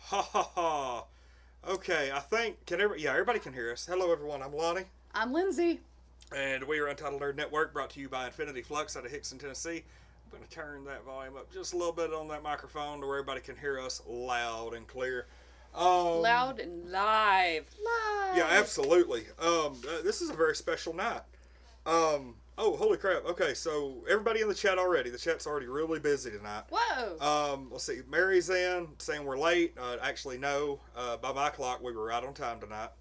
Ha ha ha. Okay, I think everybody can hear us. Hello everyone, I'm Lonnie. I'm Lindsey. And we are Untitled Nerd Network, brought to you by Infinity Flux out of Hickson, Tennessee. I'm going to turn that volume up just a little bit on that microphone to where everybody can hear us loud and clear. Loud and live. Live. Yeah, absolutely. This is a very special night. Oh, holy crap. Okay, so everybody in the chat already. The chat's already really busy tonight. Whoa. Let's see. Mary's in, saying we're late. Actually, no. By my clock, we were right on time tonight.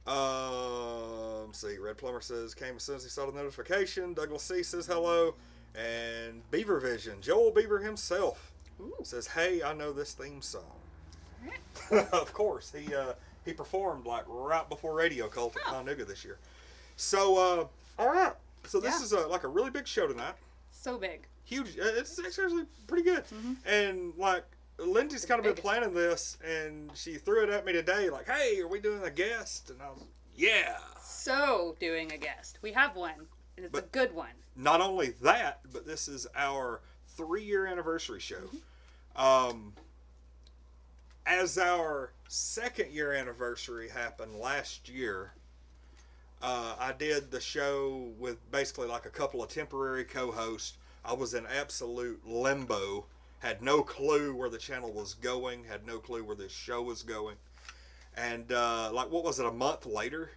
Let's see. Red Plumber says, came as soon as he saw the notification. Douglas C says hello. And Beaver Vision, Joel Beaver himself, says, hey, I know this theme song. Of course. He performed like right before Radio Cult at Chattanooga this year. So, all right. So this is like a really big show tonight. So big. Huge. It's actually pretty good. Mm-hmm. And like Lindsay's kind of been planning this, and she threw it at me today, like, "Hey, are we doing a guest?" And I was, "Yeah." So doing a guest. We have one, and it's a good one. Not only that, but this is our 3-year anniversary show. Mm-hmm. As our 2nd year anniversary happened last year. I did the show with basically like a couple of temporary co-hosts. I was in absolute limbo. Had no clue where the channel was going. Had no clue where this show was going. And like, what was it, a month later?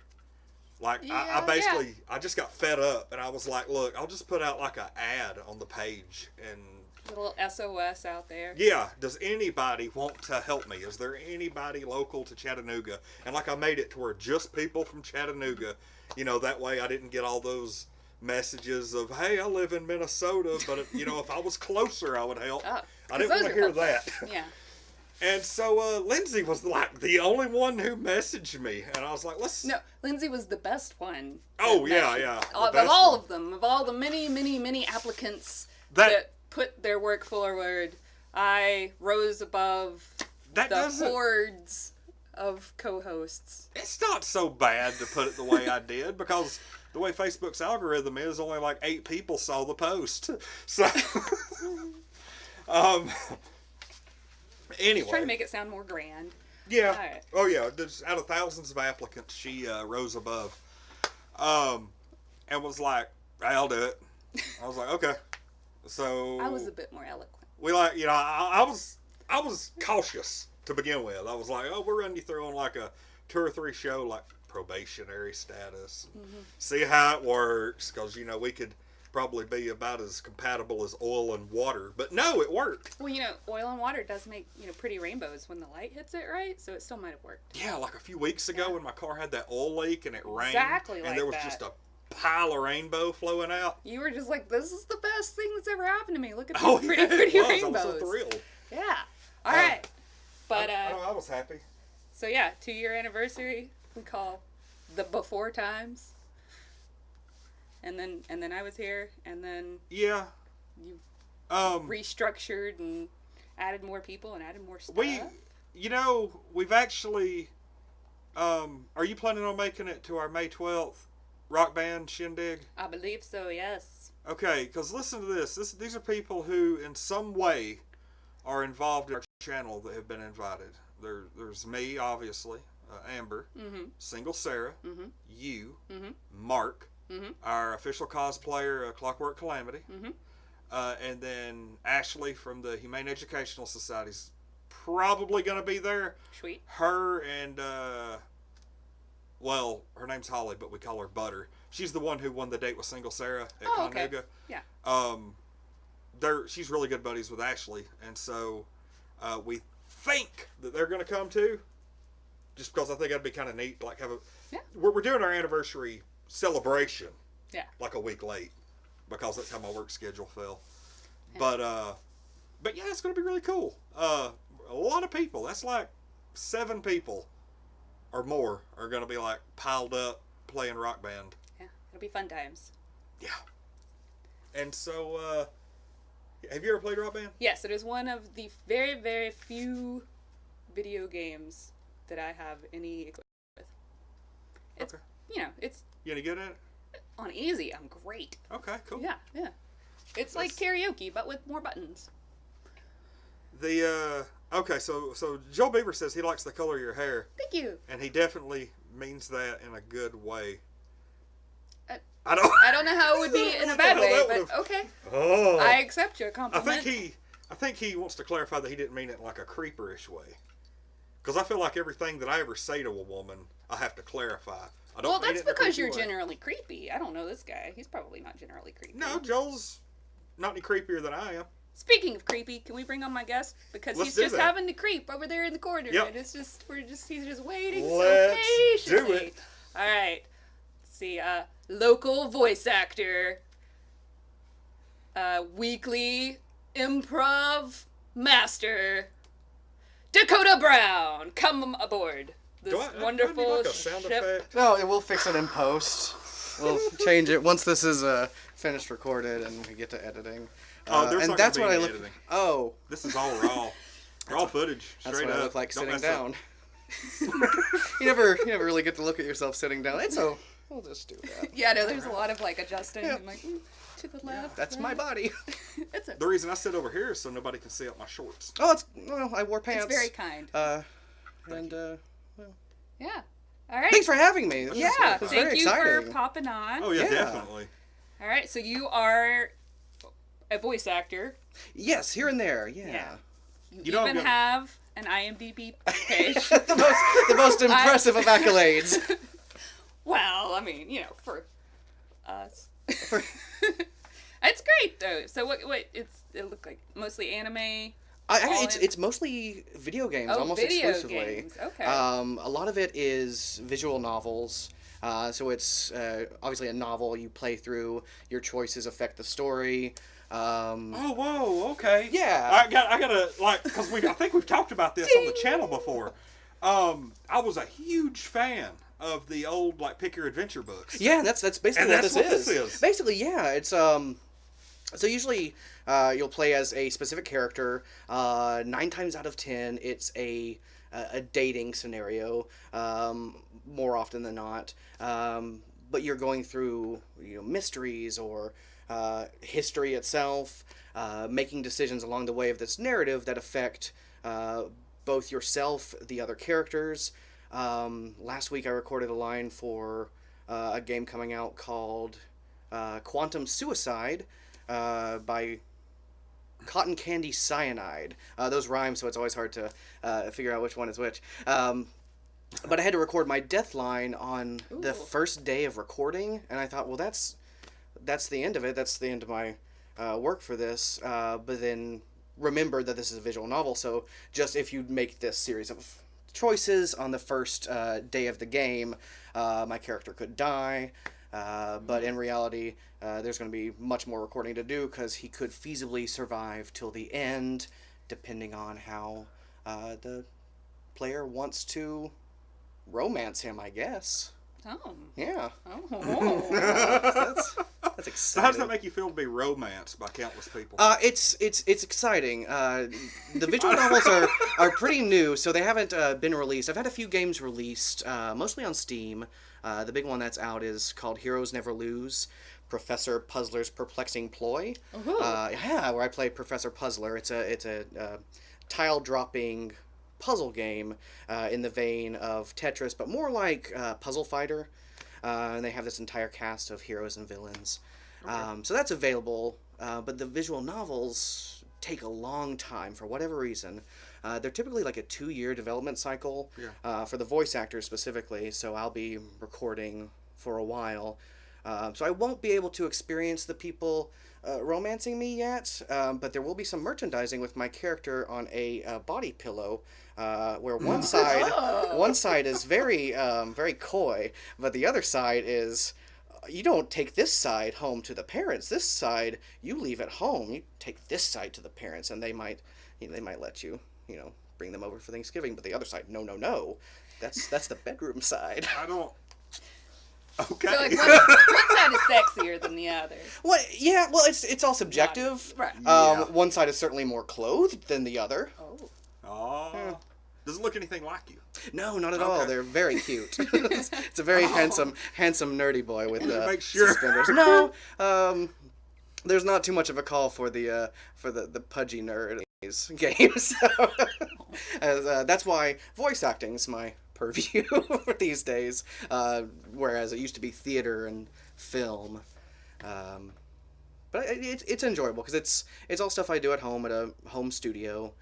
Like, I just got fed up. And I was like, look, I'll just put out like an ad on the page. And little SOS out there. Yeah. Does anybody want to help me? Is there anybody local to Chattanooga? And like, I made it to where just people from Chattanooga, you know, that way I didn't get all those messages of, hey, I live in Minnesota, but you know, if I was closer, I would help. I didn't want to hear that. Yeah. And so Lindsay was like the only one who messaged me, and I was like, No, Lindsay was the best one. Oh, yeah. Of all of them, of all the many applicants that put their work forward, I rose above the hordes of co-hosts. It's not so bad to put it the way I did, because the way Facebook's algorithm is, only like 8 people saw the post. So, anyway. Just trying to make it sound more grand. Yeah. Right. Oh, yeah. Just out of thousands of applicants, she rose above. And was like, I'll do it. I was like, okay. So I was a bit more eloquent. We like, you know, I was cautious to begin with. I was like, oh, we're running you through on like a 2 or 3 show, like probationary status. See how it works, because, you know, we could probably be about as compatible as oil and water. But no, it worked. Well, you know, oil and water does make, you know, pretty rainbows when the light hits it, right? So it still might have worked. Yeah, like a few weeks ago when my car had that oil leak and it rained. Exactly like and there was just a pile of rainbow flowing out. You were just like, this is the best thing that's ever happened to me. Look at these pretty rainbows. I was so thrilled. Yeah. All right. But I was happy. So yeah, 2-year anniversary we call the before times. And then I was here, and then you restructured and added more people and added more stuff. We've actually are you planning on making it to our May 12th rock band shindig? I believe so, yes. Okay, because listen to this. These are people who in some way are involved in our channel that have been invited. There's me, obviously, Amber, Single Sarah, you, Mark, our official cosplayer, Clockwork Calamity, and then Ashley from the Humane Educational Society's probably going to be there. Sweet. Her and, well, her name's Holly, but we call her Butter. She's the one who won the date with Single Sarah at Chattanooga. Okay. Yeah. She's really good buddies with Ashley, and so we think that they're going to come too, just because I think that'd be kind of neat. Like, we're doing our anniversary celebration, like a week late, because that's how my work schedule fell. Yeah. But yeah, it's going to be really cool. A lot of people. That's like 7 people or more are going to be like piled up playing Rock Band. Yeah, it'll be fun times. Yeah. And so, have you ever played Rock Band? Yes, it is one of the very, very few video games that I have any equipment with. It's, you know, it's... You any good at it? On easy, I'm great. Okay, cool. Yeah. It's like karaoke, but with more buttons. Okay, so Joel Beaver says he likes the color of your hair. Thank you. And he definitely means that in a good way. I don't know how it would be in a bad way, but okay. Oh. I accept your compliment. I think he wants to clarify that he didn't mean it in like a creeperish way. Because I feel like everything that I ever say to a woman, I have to clarify. Well, that's because you're generally creepy. I don't know this guy. He's probably not generally creepy. No, Joel's not any creepier than I am. Speaking of creepy, can we bring on my guest? Because he's just having to creep over there in the corner. Yep. And he's just waiting so patiently. Do it. All right. Let's see, local voice actor, weekly improv master, Dakota Brown. Come aboard this wonderful do I need like a sound ship. effect? No, we'll fix it in post. We'll change it once this is finished recorded and we get to editing. There's and not that's gonna what be I any look. editing. Oh, This is all raw, raw footage. that's Straight what up. I look like Don't sitting mess up. down. you never really get to look at yourself sitting down. We'll just do that. Yeah, no, there's a lot of like adjusting and like to the left. That's my body. The reason I sit over here is so nobody can see up my shorts. Oh, I wore pants. It's very kind. Yeah. All right. Thanks for having me. This is thank very you exciting. for popping on. Oh yeah, definitely. All right, so you are a voice actor. Yes, here and there. Yeah. You even have an IMDb page. the most impressive of accolades. Well, I mean, for us. It's great though. So what it look like mostly anime. It's mostly video games, almost video exclusively. Games. Okay. A lot of it is visual novels. So it's obviously a novel you play through. Your choices affect the story. Oh, whoa, okay. Yeah. I gotta because I think we've talked about this on the channel before. I was a huge fan of the old pick your adventure books. Yeah, that's basically what this is. Basically, yeah, it's so usually you'll play as a specific character. 9 times out of 10, it's a dating scenario. More often than not, but you're going through mysteries or history itself, making decisions along the way of this narrative that affect both yourself, the other characters. Last week I recorded a line for a game coming out called Quantum Suicide by Cotton Candy Cyanide. Those rhyme, so it's always hard to figure out which one is which. But I had to record my death line on the first day of recording, and I thought, well, that's the end of it. That's the end of my work for this. But then remember that this is a visual novel, so just if you make this series of choices on the first day of the game, my character could die. But in reality, there's going to be much more recording to do because he could feasibly survive till the end, depending on how the player wants to romance him, I guess. Oh. Yeah. Oh. That's exciting. So how does that make you feel to be romanced by countless people? It's exciting. The visual novels are pretty new, so they haven't been released. I've had a few games released, mostly on Steam. The big one that's out is called Heroes Never Lose, Professor Puzzler's Perplexing Ploy. Where I play Professor Puzzler. It's a tile-dropping puzzle game in the vein of Tetris, but more like Puzzle Fighter. And they have this entire cast of heroes and villains. Okay. So that's available, but the visual novels take a long time for whatever reason. They're typically like a 2-year development cycle for the voice actors specifically, so I'll be recording for a while. So I won't be able to experience the people romancing me yet, but there will be some merchandising with my character on a body pillow, where one side is very very coy, but the other side is, you don't take this side home to the parents. This side you leave at home. You take this side to the parents, and they might let you bring them over for Thanksgiving. But the other side, no, that's the bedroom side. I don't. Okay. So one side is sexier than the other. Well, it's all subjective. Right. One side is certainly more clothed than the other. Oh. Yeah. Does it look anything like you? No, not at all. They're very cute. It's a very handsome nerdy boy with suspenders. No, there's not too much of a call for the pudgy nerd games. So, that's why voice acting is my purview these days, whereas it used to be theater and film. But it's enjoyable because it's all stuff I do at home at a home studio.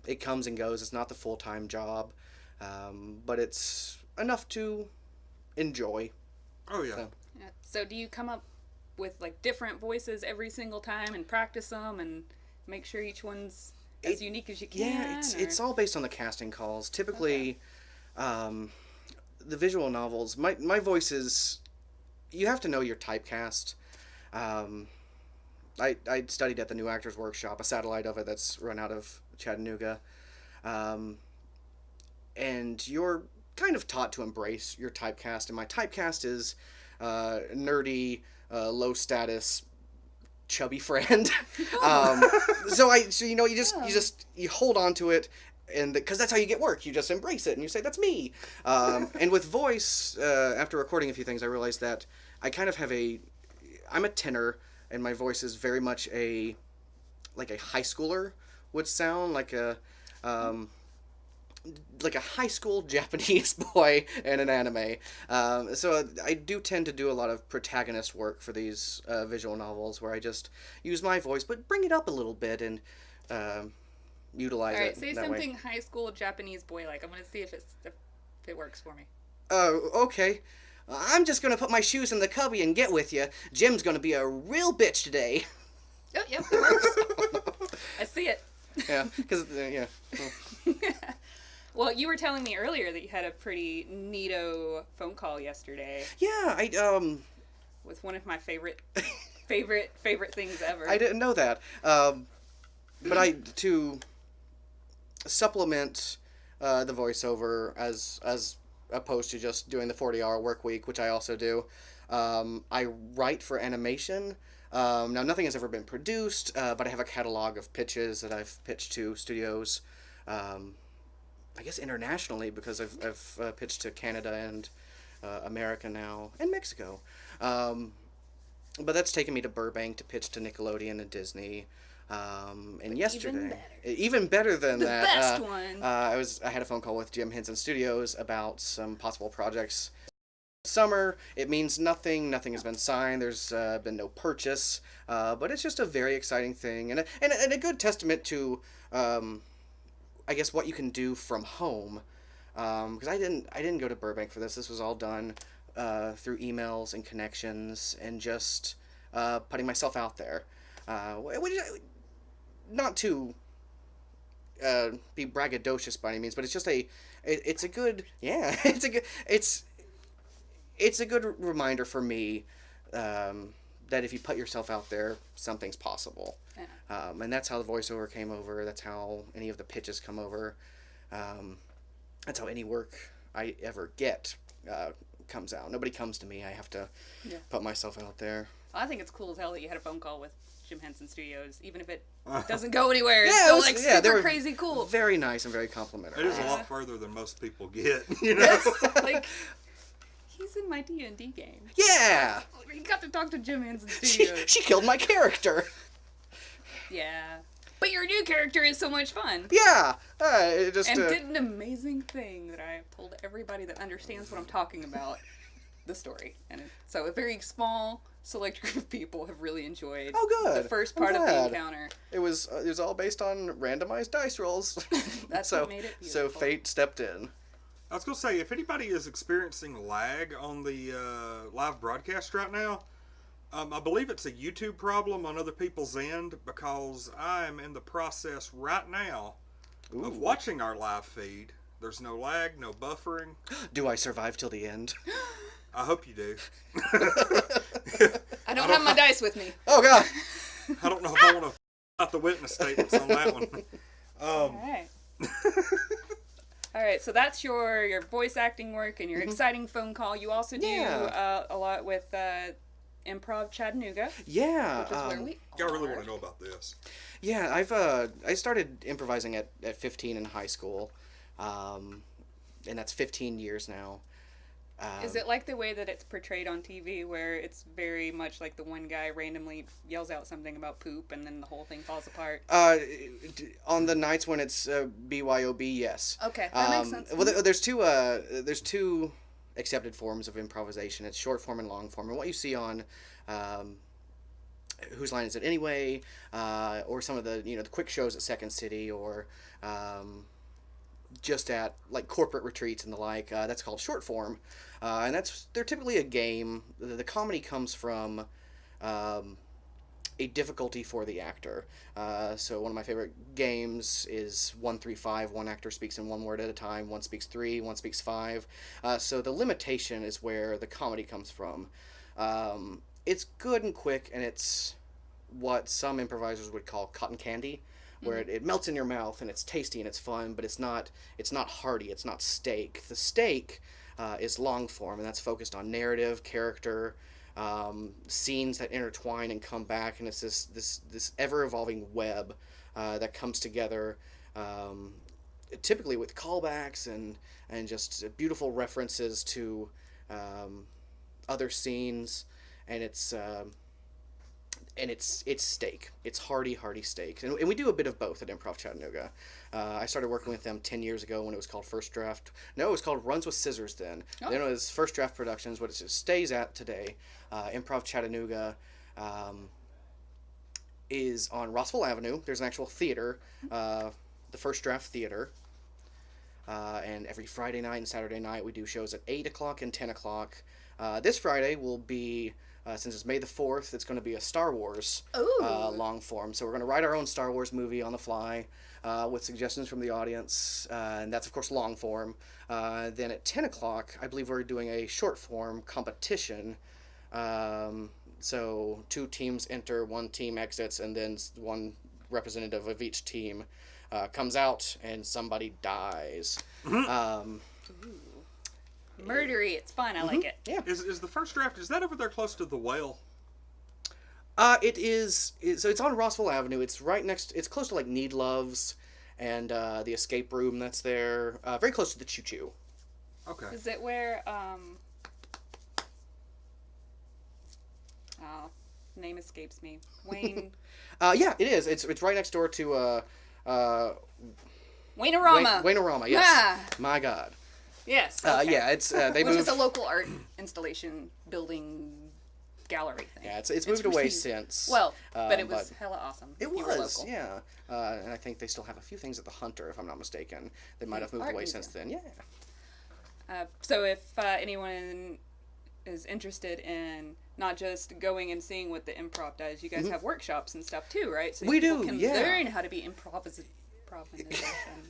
It comes and goes. It's not the full-time job, but it's enough to enjoy. Oh yeah. So do you come up with like different voices every single time and practice them and make sure each one's as unique as you can? Yeah, it's all based on the casting calls. Typically, the visual novels, my voice is, you have to know your typecast. I studied at the New Actors Workshop, a satellite of it that's run out of Chattanooga. And you're kind of taught to embrace your typecast, and my typecast is nerdy, low status, chubby friend. So you hold on to it, and because that's how you get work. You just embrace it and you say, that's me. And with voice, after recording a few things, I realized that I kind of have I'm a tenor, and my voice is very much like a high schooler would sound, like a high school Japanese boy in an anime. So I do tend to do a lot of protagonist work for these visual novels, where I just use my voice, but bring it up a little bit and utilize it. All right, say something way. high school Japanese boy-like. I'm going to see if it works for me. Okay. I'm just going to put my shoes in the cubby and get with you. Jim's going to be a real bitch today. Oh, yep, it works. I see it. Yeah, because, yeah. Well, you were telling me earlier that you had a pretty neato phone call yesterday. Yeah, with one of my favorite things ever. I didn't know that. But to supplement the voiceover as opposed to just doing the 40-hour work week, which I also do, I write for animation. Now, nothing has ever been produced, but I have a catalog of pitches that I've pitched to studios, I guess internationally, because I've pitched to Canada and America now, and Mexico. But that's taken me to Burbank to pitch to Nickelodeon and Disney. And yesterday, even better than that, the best one. I had a phone call with Jim Henson Studios about some possible projects. Summer, it means nothing has been signed, there's been no purchase, but it's just a very exciting thing, and a good testament to I guess what you can do from home, because I didn't go to Burbank for this. This was all done through emails and connections and just putting myself out there, not to be braggadocious by any means, but it's just it's a good reminder for me that if you put yourself out there, something's possible. Yeah. And that's how the voiceover came over. That's how any of the pitches come over. That's how any work I ever get comes out. Nobody comes to me. I have to put myself out there. Well, I think it's cool as hell that you had a phone call with Jim Henson Studios, even if it doesn't go anywhere. It's still super crazy cool. Very nice and very complimentary. It is a lot further than most people get, you know? Like, he's in my D&D game. Yeah! You got to talk to Jim Henson Studios. She killed my character. Yeah. But your new character is so much fun. Yeah! Did an amazing thing that I told everybody that understands what I'm talking about, the story. And so a very small, select group of people have really enjoyed the first part of the encounter. It was all based on randomized dice rolls. That's what made it beautiful. So fate stepped in. I was going to say, if anybody is experiencing lag on the live broadcast right now, I believe it's a YouTube problem on other people's end, because I am in the process right now of watching our live feed. There's no lag, no buffering. Do I survive till the end? I hope you do. I don't have my dice with me. Oh, God. I don't know if I want to out the witness statements on that one. All right. All right, so that's your voice acting work and your exciting phone call. You also do a lot with Improv Chattanooga. Yeah. Which is where we y'all really want to know about this. Yeah, I started improvising at 15 in high school, and that's 15 years now. Is it like the way that it's portrayed on TV, where it's very much like the one guy randomly yells out something about poop and then the whole thing falls apart? On the nights when it's BYOB, yes. Okay, that makes sense. Well, there's two accepted forms of improvisation. It's short form and long form. And what you see on Whose Line Is It Anyway, or some of the the quick shows at Second City, or just at like corporate retreats and the like, that's called short form, and they're typically a game. The comedy comes from a difficulty for the actor. So one of my favorite games is 1-3-5. One actor speaks in one word at a time. One speaks 3. One speaks 5. So the limitation is where the comedy comes from. It's good and quick, and it's what some improvisers would call cotton candy, where it melts in your mouth and it's tasty and it's fun, but it's not hearty, it's not steak. The steak is long form, and that's focused on narrative, character, scenes that intertwine and come back, and it's this ever-evolving web that comes together, typically with callbacks and just beautiful references to other scenes, and it's steak. It's hearty steak. And we do a bit of both at Improv Chattanooga. I started working with them 10 years ago when it was called First Draft. No, it was called Runs with Scissors then. Oh. Then it was First Draft Productions, what it stays at today. Improv Chattanooga is on Rossville Avenue. There's an actual theater, the First Draft Theater. And every Friday night and Saturday night we do shows at 8 o'clock and 10 o'clock. This Friday will be... since it's May the 4th, it's going to be a Star Wars long form. So we're going to write our own Star Wars movie on the fly with suggestions from the audience. And that's, of course, long form. Then at 10 o'clock, I believe we're doing a short form competition. So 2 teams enter, 1 team exits, and then one representative of each team comes out and somebody dies. Murdery, it's fun. I like it. Yeah. Is the First Draft, is that over there close to the Whale? It is. So it's on Rossville Avenue. It's right next. It's close to like Need Loves, and the escape room that's there. Very close to the Choo Choo. Okay. Is it where name escapes me. Wayne. Yeah, it is. It's right next door to Wayne-A-Rama. Wayne-A-Rama. Yes. Ah. My God. Yes. Okay. Yeah, it's they moved. Which is a local art installation building gallery thing. Yeah, it's moved away since. Well, but it was hella awesome. It was, yeah. And I think they still have a few things at the Hunter, if I'm not mistaken. They might have moved away since then. Yeah. So if anyone is interested in not just going and seeing what the improv does, you guys have workshops and stuff too, right? So we people do. Can learn how to be improvisation. Improvisationers.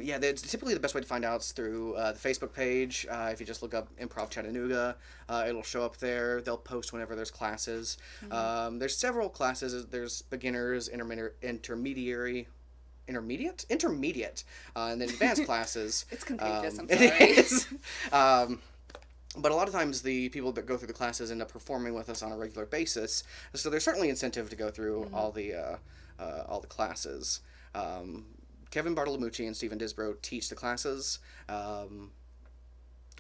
Yeah, typically the best way to find out is through the Facebook page. If you just look up Improv Chattanooga, it'll show up there. They'll post whenever there's classes. There's several classes. There's beginners, intermediate, and then advanced classes. It's contagious, I'm sorry. It is. But a lot of times the people that go through the classes end up performing with us on a regular basis. So there's certainly incentive to go through all the classes. Kevin Bartolomucci and Stephen Disbrow teach the classes,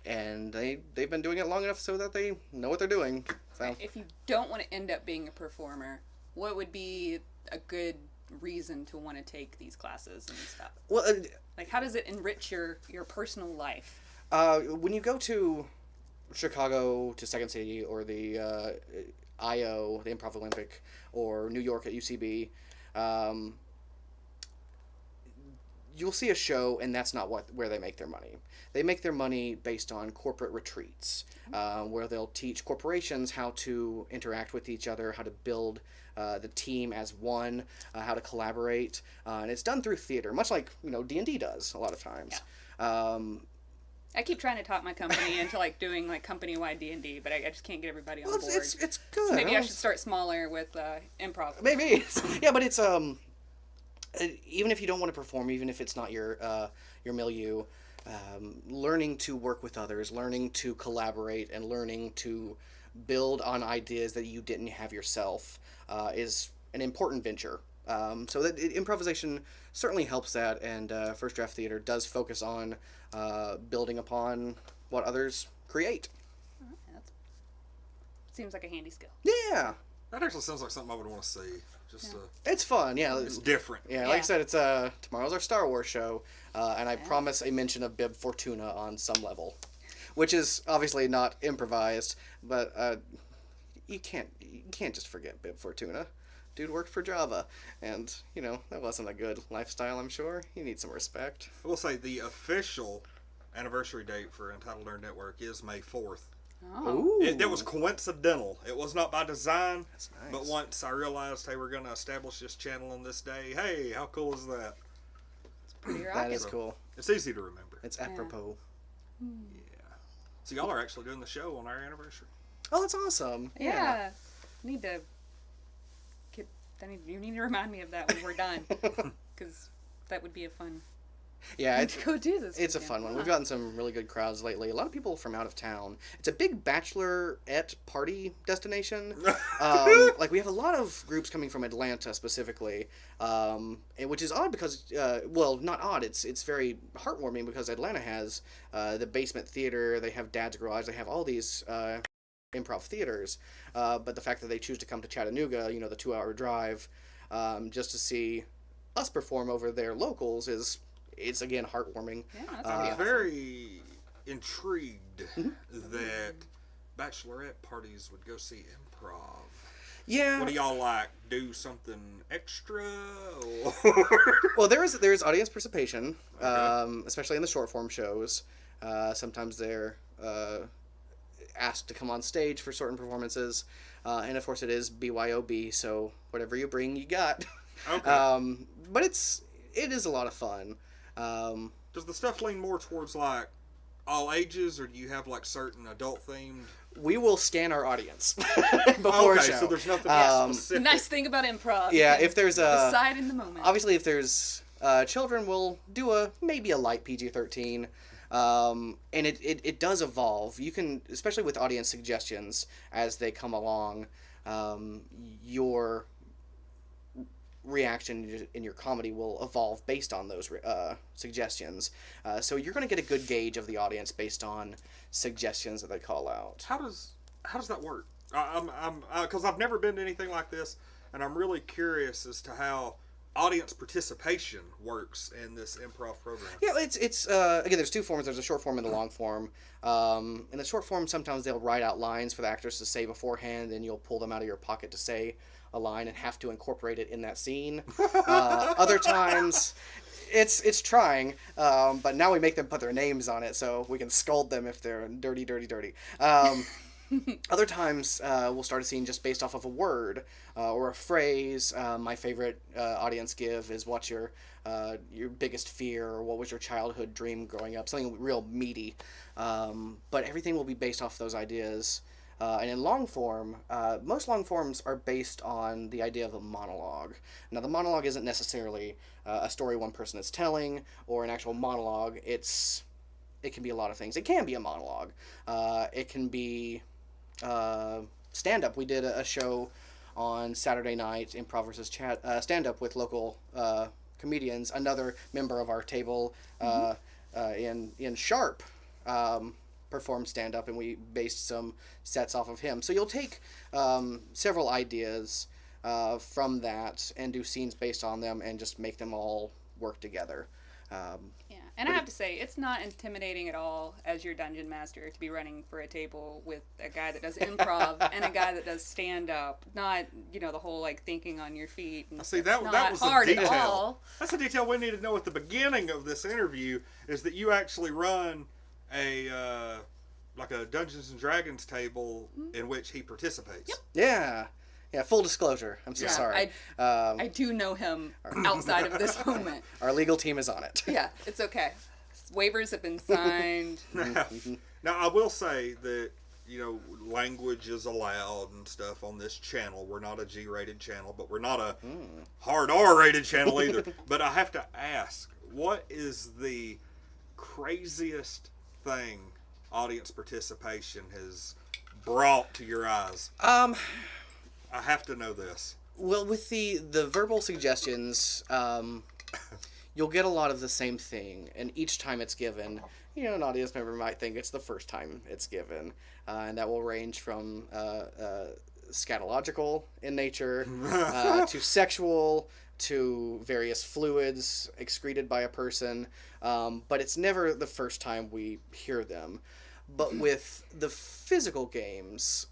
and they've been doing it long enough so that they know what they're doing. So. If you don't want to end up being a performer, what would be a good reason to want to take these classes and stuff? Well, like how does it enrich your personal life? When you go to Chicago to Second City, or the IO, the Improv Olympic, or New York at UCB, you'll see a show, and that's not where they make their money. They make their money based on corporate retreats, where they'll teach corporations how to interact with each other, how to build the team as one, how to collaborate, and it's done through theater, much like D&D does a lot of times. Yeah. I keep trying to talk my company into doing company-wide D&D, but I just can't get everybody on board. It's good. So maybe I should start smaller with improv. Maybe. Yeah, but it's even if you don't want to perform, even if it's not your milieu, learning to work with others, learning to collaborate, and learning to build on ideas that you didn't have yourself is an important venture. So that improvisation certainly helps that, and First Draft Theater does focus on building upon what others create. That seems like a handy skill. Yeah. That actually sounds like something I would want to see. It's fun, yeah. It's different. Yeah, like I said, it's tomorrow's our Star Wars show, and I promise a mention of Bib Fortuna on some level, which is obviously not improvised, but you can't just forget Bib Fortuna. Dude worked for Java, and that wasn't a good lifestyle. I'm sure you need some respect. I will say the official anniversary date for Untitled Nerd Network is May 4th. Oh. It was coincidental. It was not by design. That's nice. But once I realized, hey, we're going to establish this channel on this day. Hey, how cool is that? It's pretty rocket. That is cool. It's easy to remember. It's apropos. Yeah. So y'all are actually doing the show on our anniversary. Oh, that's awesome. Yeah. You need to remind me of that when we're done, because that would be a fun. Yeah, to go do this. It's a fun one. We've gotten some really good crowds lately. A lot of people from out of town. It's a big bachelorette party destination. Like we have a lot of groups coming from Atlanta specifically, which is odd because, well, not odd. It's very heartwarming because Atlanta has the Basement Theater. They have Dad's Garage. They have all these improv theaters. But the fact that they choose to come to Chattanooga, the 2-hour drive, just to see us perform over their locals it's again heartwarming. Yeah, that's I'm very intrigued that bachelorette parties would go see improv. Yeah. What do y'all like? Do something extra? Well, there's audience participation, Okay. especially in the short form shows. Sometimes they're asked to come on stage for certain performances, and of course it is BYOB. So whatever you bring, you got. Okay. But it is a lot of fun. Does the stuff lean more towards like all ages, or do you have like certain adult themed? We will scan our audience before a show. So there's nothing specific. The nice thing about improv. Yeah, if there's decide in the moment. Obviously, if there's children, we'll do maybe a light PG-13. And it does evolve. You can, especially with audience suggestions as they come along, your reaction in your comedy will evolve based on those suggestions. So you're going to get a good gauge of the audience based on suggestions that they call out. How does that work? Because I've never been to anything like this, and I'm really curious as to how audience participation works in this improv program. Yeah, it's again, there's two forms. There's a short form and a long form. In the short form, sometimes they'll write out lines for the actors to say beforehand, and you'll pull them out of your pocket to say a line and have to incorporate it in that scene. Other times, it's trying, but now we make them put their names on it so we can scold them if they're dirty. Other times, we'll start a scene just based off of a word or a phrase. My favorite audience give is what's your biggest fear, or what was your childhood dream growing up, something real meaty. But everything will be based off those ideas. And in long form, most long forms are based on the idea of a monologue. Now, the monologue isn't necessarily a story one person is telling or an actual monologue. It can be a lot of things. It can be a monologue. It can be stand-up. We did a show on Saturday night, Improv versus stand-up with local comedians. Another member of our table in Sharp performed stand-up, and we based some sets off of him. So you'll take several ideas from that and do scenes based on them and just make them all work together. Yeah, and I have to say, it's not intimidating at all as your dungeon master to be running for a table with a guy that does improv and a guy that does stand-up. Not, the whole, thinking on your feet. And see, that was hard a detail. at all. That's a detail we need to know at the beginning of this interview, is that you actually run a Dungeons and Dragons table in which he participates. Yep. Yeah, full disclosure. I'm so sorry. I do know him outside of this moment. Our legal team is on it. Yeah, it's okay. Waivers have been signed. Now, I will say that, language is allowed and stuff on this channel. We're not a G-rated channel, but we're not a hard R-rated channel either. But I have to ask, what is the craziest thing audience participation has brought to your eyes? I have to know this. Well, with the verbal suggestions, you'll get a lot of the same thing, and each time it's given, an audience member might think it's the first time it's given, and that will range from scatological in nature to sexual to various fluids excreted by a person, but it's never the first time we hear them. But with the physical games,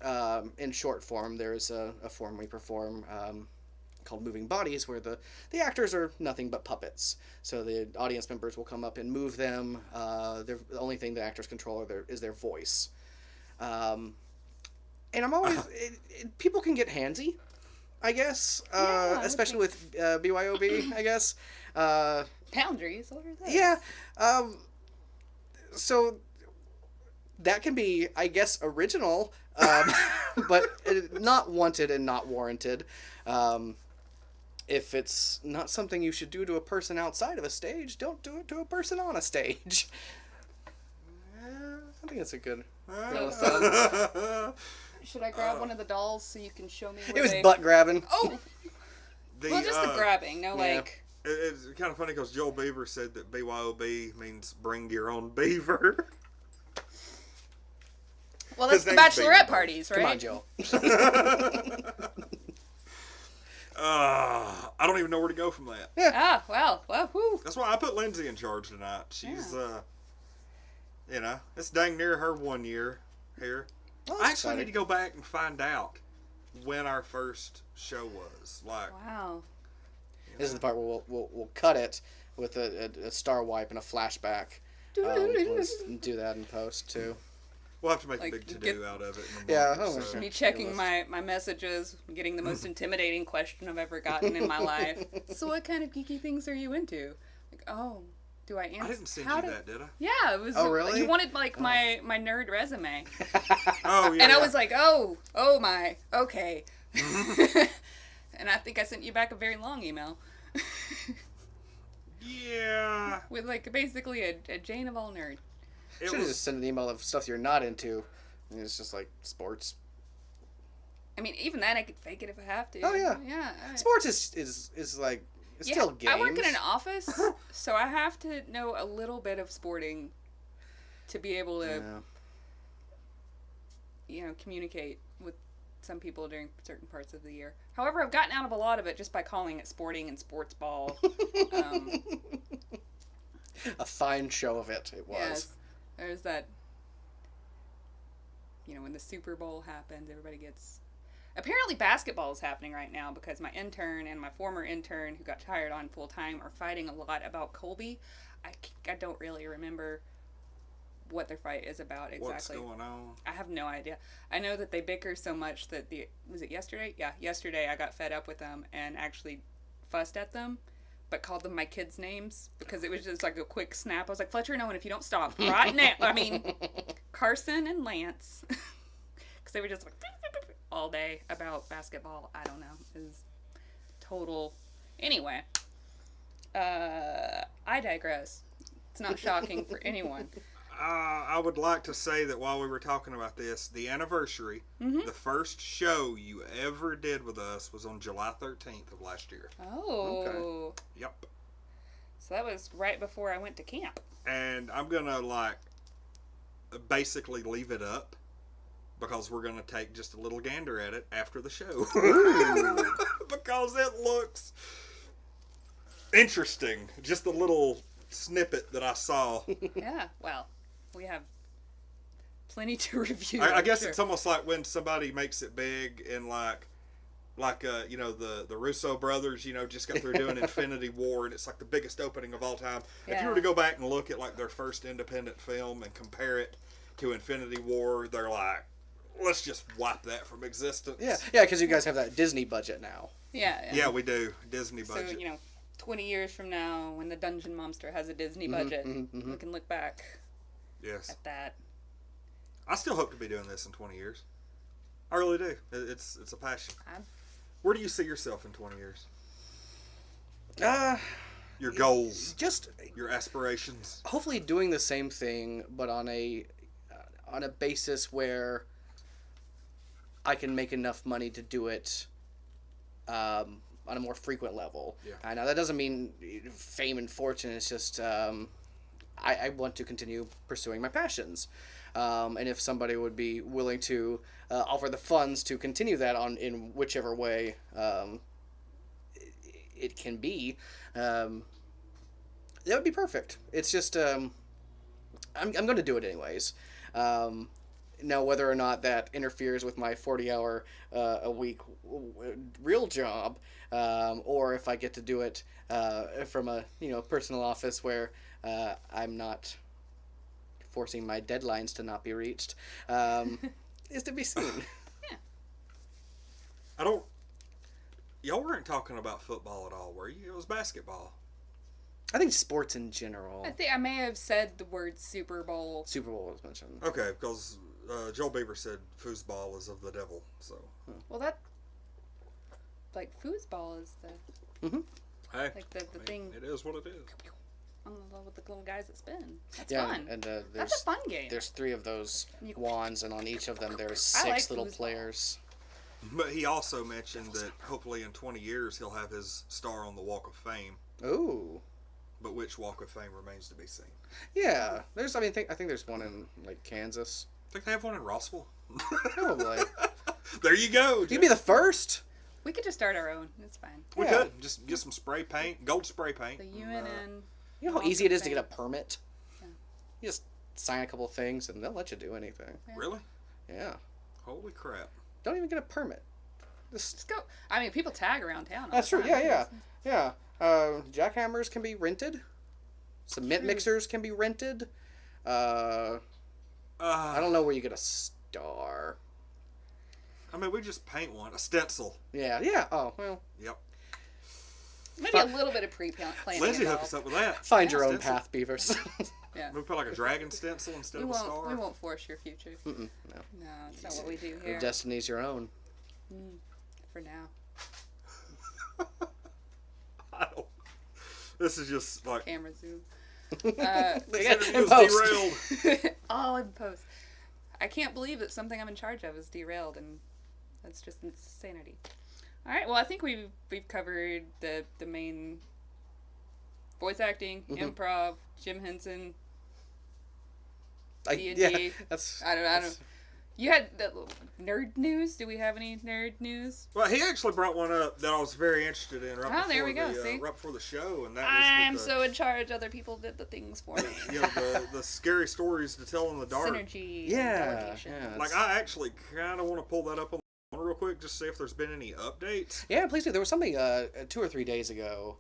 in short form, there's a form we perform called moving bodies, where the actors are nothing but puppets. So the audience members will come up and move them. The only thing the actors control is their voice. And I'm always... people can get handsy, I guess. Especially with BYOB, I guess. Boundaries, what are those? Yeah. So... that can be, I guess, original, but not wanted and not warranted. If it's not something you should do to a person outside of a stage, don't do it to a person on a stage. I think that's a good Should I grab one of the dolls so you can show me where it was butt grabbing. Oh! Well, just the grabbing, like... It's kind of funny because Joel Beaver said that BYOB means bring your own beaver. Well, that's the bachelorette parties, right? Come on, Joe. I don't even know where to go from that. Yeah. Well, whew. That's why I put Lindsey in charge tonight. She's, it's dang near her 1 year here. Well, I actually need to go back and find out when our first show was. Wow. This is the part where we'll cut it with a star wipe and a flashback. Let's do that in post, too. We'll have to make a big to-do out of it. So. Me checking my messages, getting the most intimidating question I've ever gotten in my life. So what kind of geeky things are you into? Do I answer? I didn't send you that, did I? Yeah, it was. Oh, really? You wanted, my nerd resume. Oh, yeah. And I was like, oh my, okay. And I think I sent you back a very long email. Yeah. With, basically a Jane of all nerds. Should have just sent an email of stuff you're not into. And it's just like sports. I mean, even that I could fake it if I have to. Oh yeah. Yeah. Sports is like it's still games. I work in an office, so I have to know a little bit of sporting to be able to, communicate with some people during certain parts of the year. However, I've gotten out of a lot of it just by calling it sporting and sports ball. A fine show of it was. Yes. There's that, when the Super Bowl happens, everybody gets... Apparently basketball is happening right now because my intern and my former intern who got hired on full-time are fighting a lot about Colby. I don't really remember what their fight is about exactly. What's going on? I have no idea. I know that they bicker so much that was it yesterday? Yeah, yesterday I got fed up with them and actually fussed at them. But called them my kids' names because it was just like a quick snap. I was like, Fletcher and Owen, if you don't stop right now. I mean, Carson and Lance. Because they were just like all day about basketball. I don't know. It was total. Anyway, I digress. It's not shocking for anyone. I would like to say that while we were talking about this, the anniversary, the first show you ever did with us was on July 13th of last year. Oh. Okay. Yep. So that was right before I went to camp. And I'm going to, basically leave it up because we're going to take just a little gander at it after the show. Because it looks interesting. Just a little snippet that I saw. Yeah, well. We have plenty to review. I guess it's almost like when somebody makes it big in the Russo brothers, just got through doing Infinity War, and it's like the biggest opening of all time. Yeah. If you were to go back and look at their first independent film and compare it to Infinity War, they're like, let's just wipe that from existence. Yeah, because you guys have that Disney budget now. Yeah, we do. Disney budget. So, 20 years from now, when the Dungeon Monster has a Disney budget, we can look back. Yes. At that. I still hope to be doing this in 20 years. I really do. It's a passion. Where do you see yourself in 20 years? Your goals. Just your aspirations. Hopefully doing the same thing, but on a basis where I can make enough money to do it on a more frequent level. Yeah. Now, that doesn't mean fame and fortune. It's just I want to continue pursuing my passions. And if somebody would be willing to offer the funds to continue that in whichever way it can be, that would be perfect. It's just I'm going to do it anyways. Now, whether or not that interferes with my 40-hour a week real job, or if I get to do it from a personal office where I'm not forcing my deadlines to not be reached, is to be seen. Yeah. Y'all weren't talking about football at all, were you? It was basketball. I think sports in general. I think I may have said the word Super Bowl. Super Bowl was mentioned. Okay, because Joel Beaver said foosball is of the devil, so. Well, that, like, foosball is the, Hey, like the thing. It is what it is. With the little guys that spin. That's yeah, fun. And that's a fun game. There's 3 of those wands, and on each of them there's 6 like little foosball. players. But he also mentioned that hopefully in 20 years he'll have his star on the Walk of Fame. Ooh. But which Walk of Fame remains to be seen. Yeah, I think there's one in like Kansas. I think they have one in Rossville. Probably. There you go. You'd be the first. We could just start our own. It's fine. We could just get some spray paint, gold spray paint. The UNN. You know how easy it is to get a permit? Yeah. You just sign a couple of things and they'll let you do anything. Yeah. Really? Yeah. Holy crap. Don't even get a permit. Just go. I mean, people tag around town. That's true. Yeah. Jackhammers can be rented. Cement mixers can be rented. I don't know where you get a star. I mean, we just paint one. A stencil. Yeah. Oh, well. Yep. Maybe a little bit of pre-planning. Lindsay hooked us up with that. Find your own stencil. path, beavers. Yeah. We put like a dragon stencil instead of a star. We won't force your future. No. No, it's not what we do here. Your destiny's your own. For now. I don't. This is just like. Camera zoom. This interview was derailed. All in post. I can't believe that something I'm in charge of is derailed, and that's just insanity. All right. Well, I think we've covered the main voice acting, improv, Jim Henson. D&D. That's. I don't. You had the nerd news. Do we have any nerd news? Well, he actually brought one up that I was very interested in right there we go, right before the show, and that was I'm so in charge. Other people did the things for me. the scary stories to tell in the dark. Synergy. Yeah. Like I actually kind of want to pull that up on the phone real quick, just see if there's been any updates. Yeah, please do. There was something 2 or 3 days ago,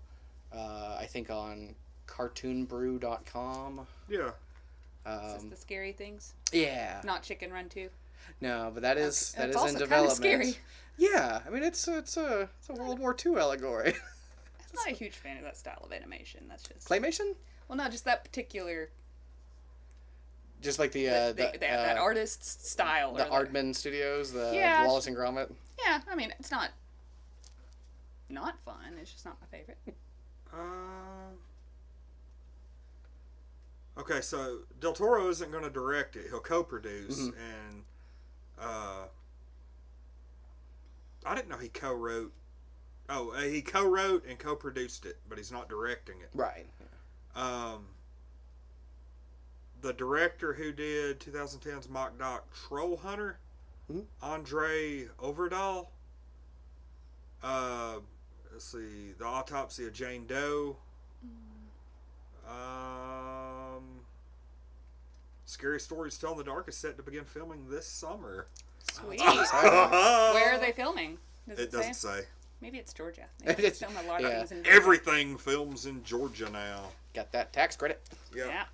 I think on cartoonbrew.com. Yeah. Is this the scary things? Yeah. Not Chicken Run 2. No, but that is in also development. Scary. Yeah, I mean it's a World War II allegory. I'm not a huge fan of that style of animation. That's just claymation. Well, no, just that particular. Just like that artist's style. The Aardman Studios, the Wallace and Gromit. Yeah, I mean it's not fun. It's just not my favorite. Okay, so Del Toro isn't going to direct it. He'll co-produce, and I didn't know he co-wrote. Oh, he co-wrote and co-produced it, but he's not directing it. Right. The director who did 2010's mock doc Troll Hunter, Andre Overdahl. Let's see, The Autopsy of Jane Doe. Scary Stories to Tell in the Dark is set to begin filming this summer. Sweet. Where are they filming? It doesn't say. Maybe it's Georgia. Maybe they film a lot of things in Georgia. Everything films in Georgia now. Got that tax credit. Yeah.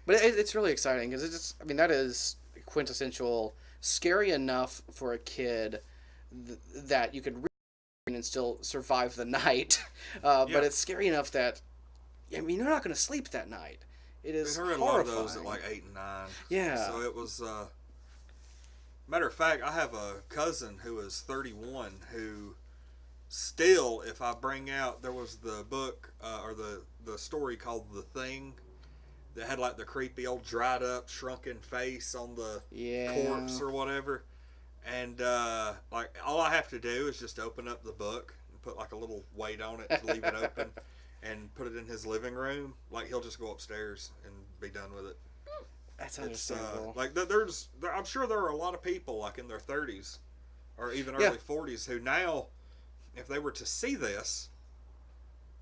But it's really exciting because that is quintessential scary enough for a kid that you could read and still survive the night. But it's scary enough that you're not going to sleep that night. It is horrifying. I read a lot of those at like 8 and 9. Yeah. So it was. Matter of fact, I have a cousin who is 31 who still, if I bring out, there was the book or the story called The Thing that had like the creepy old dried up shrunken face on the corpse or whatever. And like all I have to do is just open up the book and put like a little weight on it to leave it open, and put it in his living room. Like he'll just go upstairs and be done with it. That's understandable. Like I'm sure there are a lot of people like in their 30s or even early 40s who now, if they were to see this,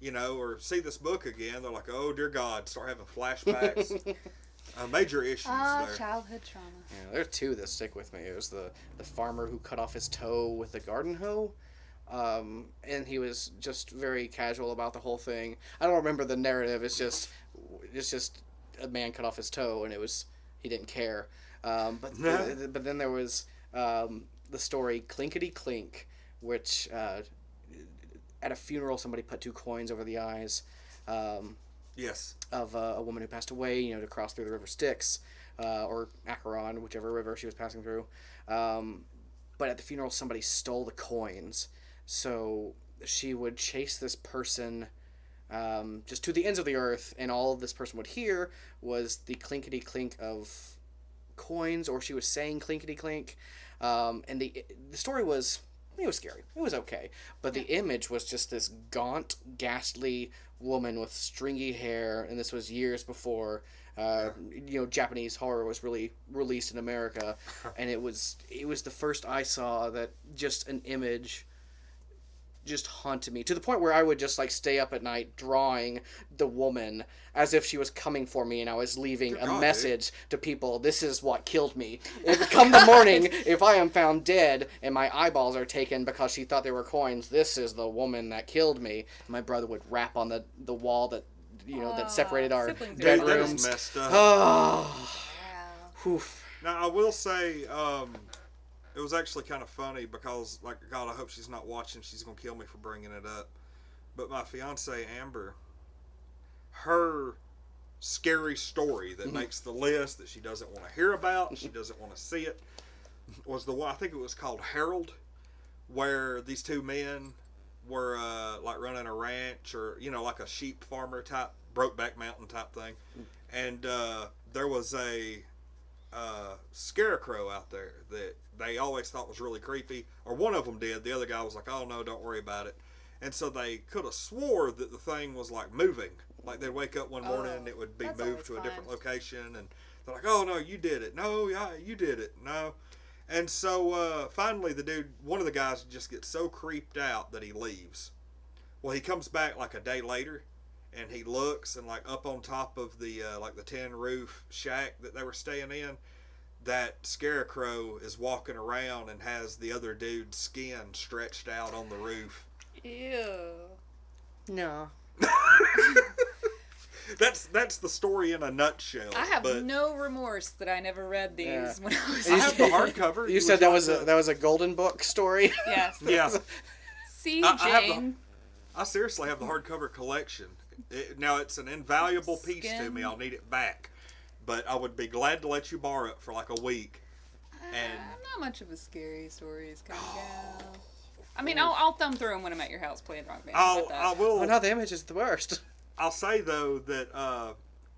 or see this book again, they're like, oh dear God, start having flashbacks. Major issues there. Childhood trauma. Yeah, there are two that stick with me. It was the farmer who cut off his toe with a garden hoe. And he was just very casual about the whole thing. I don't remember the narrative. It's just a man cut off his toe, and he didn't care. But then there was the story Clinkety Clink, which at a funeral somebody put 2 coins over the eyes. Yes. Of a woman who passed away, to cross through the river Styx, or Acheron, whichever river she was passing through. But at the funeral, somebody stole the coins. So she would chase this person just to the ends of the earth, and all this person would hear was the clinkety clink of coins, or she was saying clinkety clink. And the story was, it was scary. It was okay. But the image was just this gaunt, ghastly woman with stringy hair, and this was years before Japanese horror was really released in America, and it was the first I saw that just an image just haunted me to the point where I would just like stay up at night drawing the woman as if she was coming for me, and I was leaving a message to people. This is what killed me. Come the morning, if I am found dead and my eyeballs are taken because she thought they were coins, this is the woman that killed me. My brother would rap on the wall that that separated our bedrooms. That is messed up. Wow. Now I will say, it was actually kind of funny because, like, God, I hope she's not watching. She's going to kill me for bringing it up. But my fiance, Amber, her scary story that makes the list that she doesn't want to hear about, she doesn't want to see it, was the one, I think it was called Harold, where these 2 men were, like, running a ranch or, like a sheep farmer type, Brokeback Mountain type thing. And there was a scarecrow out there that they always thought was really creepy, or one of them did. The other guy was like, oh no, don't worry about it. And so they could have swore that the thing was like moving, like they'd wake up one morning and it would be moved to a different location, and they're like, oh no, you did it. No, yeah, you did it. No. And so finally one of the guys just gets so creeped out that he leaves. Well, he comes back like a day later, and he looks, and like up on top of the like the tin roof shack that they were staying in, that scarecrow is walking around and has the other dude's skin stretched out on the roof. Ew. No. That's the story in a nutshell. I have no remorse that I never read these when I was. I have the hardcover. You said that was a Golden Book story. Yes. Yeah. See, Jane. I seriously have the hardcover collection. Now it's an invaluable piece to me. I'll need it back. But I would be glad to let you borrow it for like a week. And I'm not much of a scary stories kind of gal. I mean, I'll thumb through them when I'm at your house playing Rock Band. I will. Oh no, the image is the worst. I'll say though that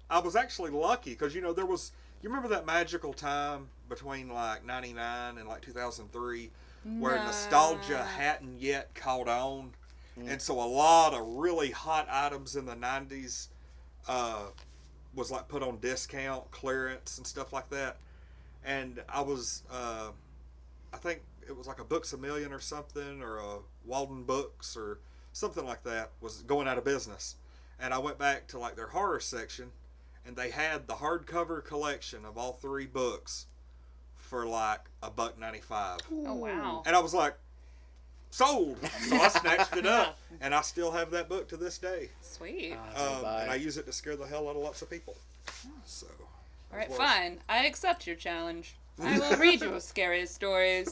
I was actually lucky because there was. You remember that magical time between like '99 and like 2003, where nostalgia hadn't yet caught on, and so a lot of really hot items in the '90s. Was like put on discount, clearance, and stuff like that. And I was, I think it was like a Books A Million or something, or a Walden Books or something like that was going out of business. And I went back to like their horror section, and they had the hardcover collection of all 3 books for like $1.95. Oh wow! And I was like, sold. So I snatched it up, and I still have that book to this day. Sweet. And I use it to scare the hell out of lots of people. So. All right, fine. I accept your challenge. I will read you scariest stories,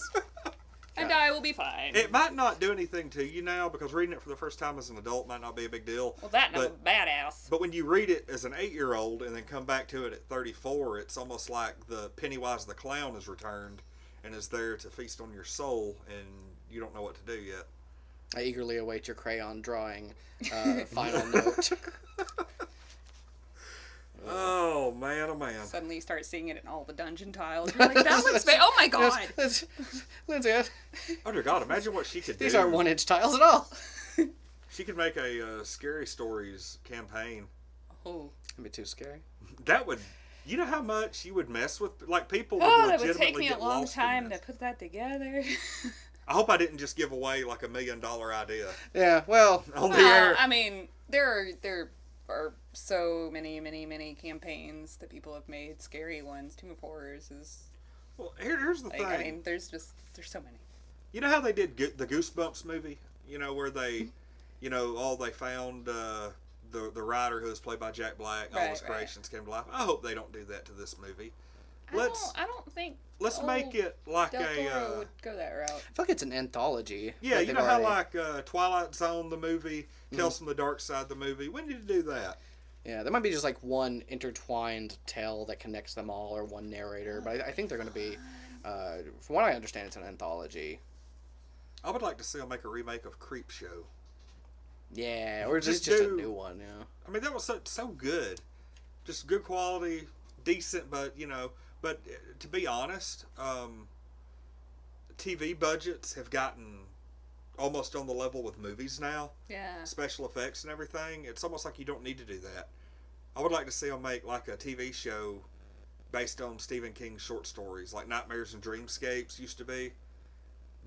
and I will be fine. It might not do anything to you now because reading it for the first time as an adult might not be a big deal. Well, I'm a badass. But when you read it as an 8-year-old and then come back to it at 34, it's almost like the Pennywise the Clown is returned and is there to feast on your soul, and you don't know what to do yet. I eagerly await your crayon drawing final note. Oh man, oh man. Suddenly you start seeing it in all the dungeon tiles. You're like, that looks oh my god. Lindsay. Oh dear God, imagine what she could do. These aren't 1-inch tiles at all. She could make a Scary Stories campaign. Oh. That'd be too scary. That would, you know how much you would mess with, like people would legitimately legitimately it would take me a long lost time to put that together. I hope I didn't just give away like $1 million idea. Yeah, well, on the air. I mean, there are so many campaigns that people have made. Scary ones. Tomb of Horrors is. Well, here's the thing. I mean, there's so many. You know how they did the Goosebumps movie? You know where they, they found the writer who was played by Jack Black. All his creations came to life. I hope they don't do that to this movie. I don't think. Let's make it like Del Toro would go that route. I feel like it's an anthology. Yeah, you know how like Twilight Zone the movie, Tales from the Dark Side the movie. When did you do that? Yeah, there might be just like one intertwined tale that connects them all, or one narrator. But I think they're going to be, from what I understand, it's an anthology. I would like to see them make a remake of Creepshow. Yeah, or just a new one. Yeah. I mean, that was so good, just good quality, decent, but But to be honest, TV budgets have gotten almost on the level with movies now. Yeah. Special effects and everything. It's almost like you don't need to do that. I would like to see them make like a TV show based on Stephen King's short stories, like Nightmares and Dreamscapes used to be.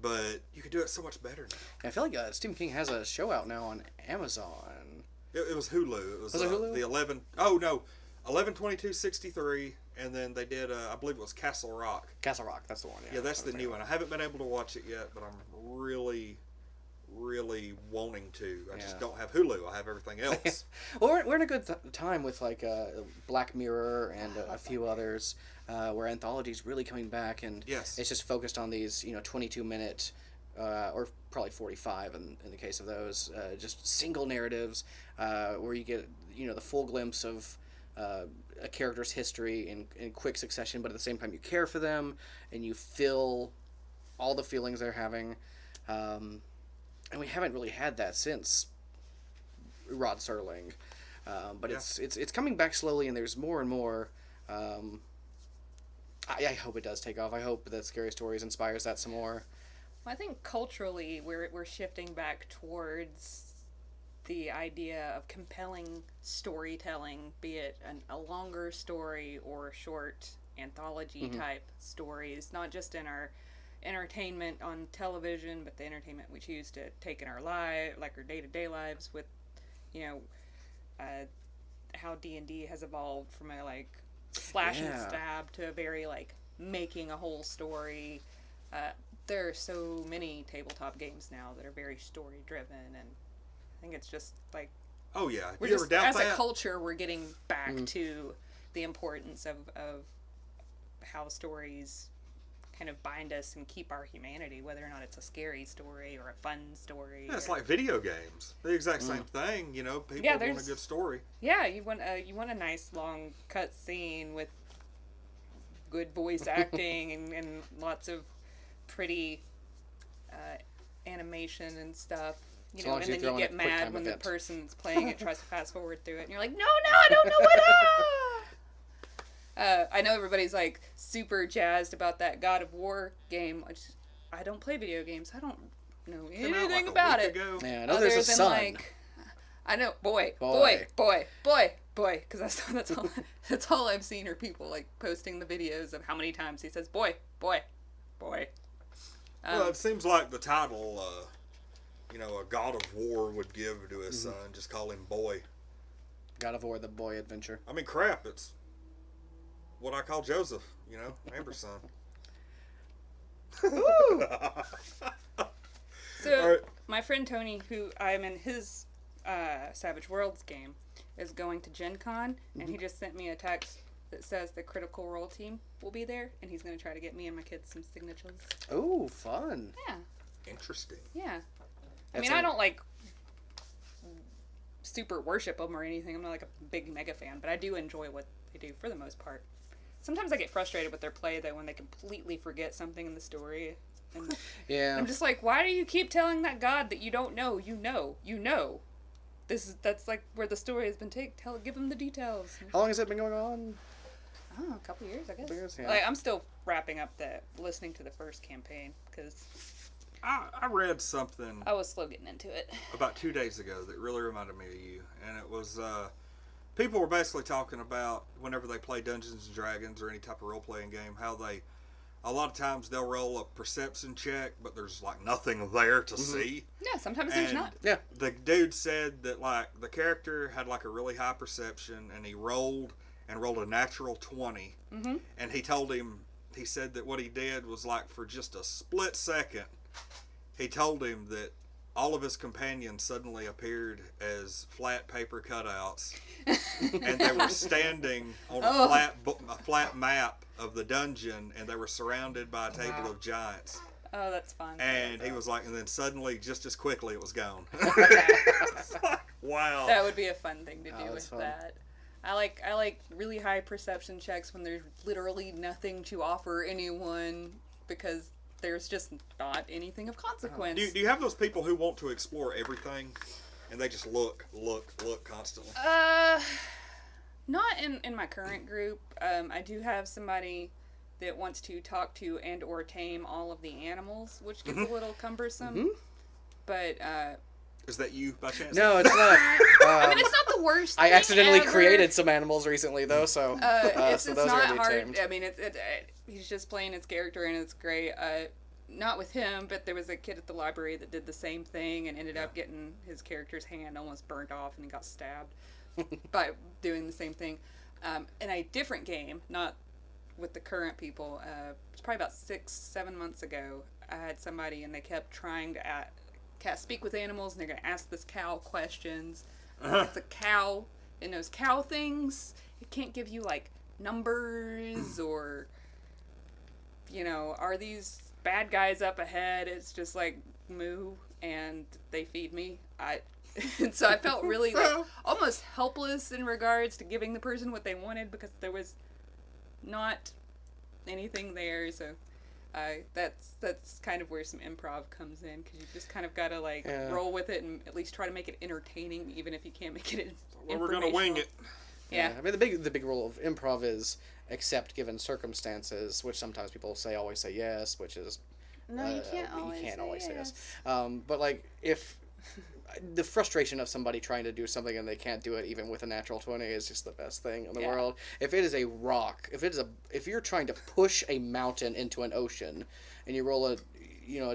But you could do it so much better now. Yeah, I feel like Stephen King has a show out now on Amazon. It was Hulu. It was it Hulu? The 11. Oh no, 11/22/63. And then they did, I believe it was Castle Rock. Castle Rock, that's the one, yeah. Yeah, that's the new one. I haven't been able to watch it yet, but I'm really, really wanting to. I just don't have Hulu. I have everything else. Well, we're in a good time with, like, Black Mirror and a few others, where anthology's really coming back, and yes. It's just focused on these, 22-minute, or probably 45 in the case of those, just single narratives, where you get, the full glimpse of a character's history in quick succession, but at the same time you care for them and you feel all the feelings they're having, and we haven't really had that since Rod Serling, but it's coming back slowly, and there's more and more. I hope it does take off. I hope that Scary Stories inspires that some more. Well, I think culturally we're shifting back towards the idea of compelling storytelling, be it a longer story or short anthology type stories, not just in our entertainment on television, but the entertainment we choose to take in our life, like our day-to-day lives, with how D&D has evolved from a like slash and stab to a very like making a whole story. There are so many tabletop games now that are very story driven, and I think it's just like, oh yeah, we're just, as a culture, we're getting back to the importance of how stories kind of bind us and keep our humanity, whether or not it's a scary story or a fun story. Yeah, it's like video games, the exact same thing. People want a good story. Yeah, you want a nice long cut scene with good voice acting and lots of pretty animation and stuff. And then you get mad when the person's playing it tries to fast forward through it, and you're like, no, I don't know what. I know everybody's like super jazzed about that God of War game. I don't play video games. I don't know anything about it. Yeah, I know there's a son. Like, I know, boy, because that's all I've seen are people like posting the videos of how many times he says boy. Well, it seems like the title. A God of War would give to his son. Just call him Boy. God of War, the boy adventure. I mean, crap, it's what I call Joseph, Amber's son. Ooh! So, my friend Tony, who I'm in his Savage Worlds game, is going to Gen Con, and he just sent me a text that says the Critical Role team will be there, and he's going to try to get me and my kids some signatures. Oh, fun. Yeah. Interesting. Yeah. I mean, I don't like super worship them or anything. I'm not like a big mega fan, but I do enjoy what they do for the most part. Sometimes I get frustrated with their play though when they completely forget something in the story. And yeah. I'm just like, why do you keep telling that God that you don't know? You know. that's like where the story has been taken. Give them the details. How long has it been going on? Oh, a couple years, I guess. Years, yeah. Like, I'm still wrapping up listening to the first campaign because I read something. I was slow getting into it. About 2 days ago that really reminded me of you, and it was people were basically talking about whenever they play Dungeons and Dragons or any type of role playing game, how a lot of times they'll roll a perception check, but there's like nothing there to see. Yeah, sometimes there's not. Yeah. The dude said that like the character had like a really high perception, and he rolled a natural 20, and he said that what he did was like for just a split second, he told him that all of his companions suddenly appeared as flat paper cutouts, and they were standing on a flat map of the dungeon, and they were surrounded by a table of giants. Oh, that's fun. And he was like, and then suddenly, just as quickly, it was gone. It's like, wow. That would be a fun thing to do with fun. that. I like really high perception checks when there's literally nothing to offer anyone because there's just not anything of consequence. Do you have those people who want to explore everything, and they just look constantly? Not in my current group. I do have somebody that wants to talk to and or tame all of the animals, which gets a little cumbersome. But is that you by chance? No, it's not. I mean, it's not the worst. I accidentally ever. created some animals recently, though, so it's those not are gonna be hard. tamed. I mean, he's just playing his character, and it's great. Not with him, but there was a kid at the library that did the same thing and ended up getting his character's hand almost burnt off, and he got stabbed by doing the same thing. In a different game, not with the current people, it's probably about 6-7 months ago, I had somebody, and they kept trying to speak with animals, and they're going to ask this cow questions. It's a cow, it knows cow things. It can't give you, like, numbers or, are these bad guys up ahead? It's just like moo, and they feed me. And so I felt really like almost helpless in regards to giving the person what they wanted because there was not anything there. So that's kind of where some improv comes in, because you just kind of got to roll with it and at least try to make it entertaining, even if you can't make it well, we're gonna wing it. Yeah. I mean, the big rule of improv is accept given circumstances, which sometimes people always say yes, which is no, you can't always say yes. But like if the frustration of somebody trying to do something and they can't do it even with a natural 20 is just the best thing in the world. If it is a rock, if you're trying to push a mountain into an ocean and you roll a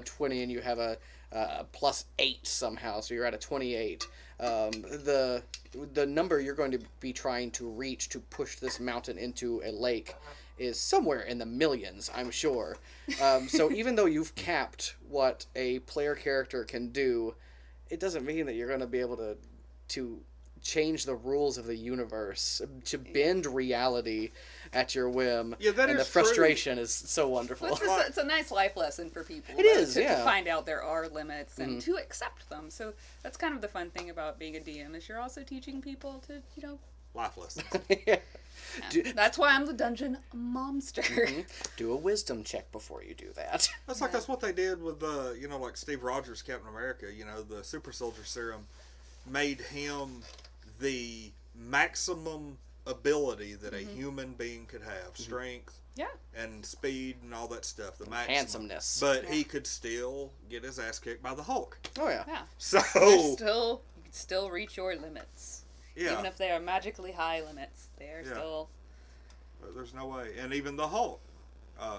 20 and you have a +8 somehow, so you're at a 28. The number you're going to be trying to reach to push this mountain into a lake is somewhere in the millions, I'm sure. So even though you've capped what a player character can do, it doesn't mean that you're going to be able to change the rules of the universe, to bend reality at your whim. Yeah, that and is the frustration true. is so wonderful. Well, it's a nice life lesson for people. It is, to find out there are limits and to accept them. So that's kind of the fun thing about being a DM, is you're also teaching people to, life lessons. That's why I'm the dungeon monster. Do a wisdom check before you do that. That's what they did with like Steve Rogers, Captain America. The super soldier serum made him the maximum ability that a human being could have. Strength, and speed and all that stuff. The maximum. Handsomeness. But he could still get his ass kicked by the Hulk. Oh yeah. So you can still reach your limits. Yeah. Even if they are magically high limits, they are still. But there's no way. And even the Hulk.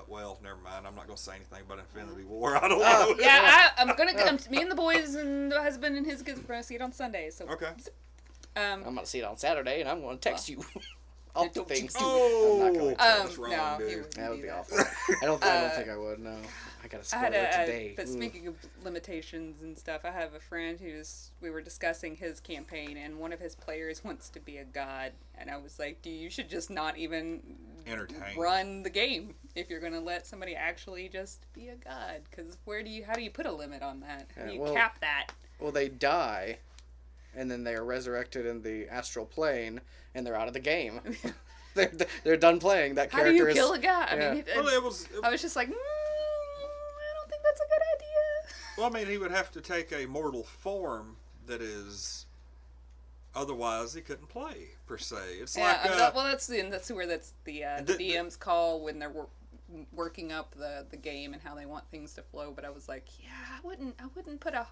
Well, never mind. I'm not going to say anything about Infinity War. I don't know. Yeah, I'm gonna. Me and the boys and the husband and his kids are gonna see it on Sunday. So okay. I'm going to see it on Saturday, and I'm going to text you. All the things. Oh, I'm not going to. That's wrong, no, dude. That would be awful. I don't think I would. No, I got to spoil it today. But speaking of limitations and stuff, I have a friend we were discussing his campaign, and one of his players wants to be a god, and I was like, you should just not even run the game if you're going to let somebody actually just be a god, because how do you put a limit on that? How do you cap that? Well, they die, and then they are resurrected in the astral plane, and they're out of the game. they're done playing. That character. How do you kill a guy? Yeah. I mean, I was just like, I don't think that's a good idea. Well, I mean, he would have to take a mortal form that is Otherwise, he couldn't play per se. It's that's where the DM's call when they're working up the game and how they want things to flow. But I was like, I wouldn't put a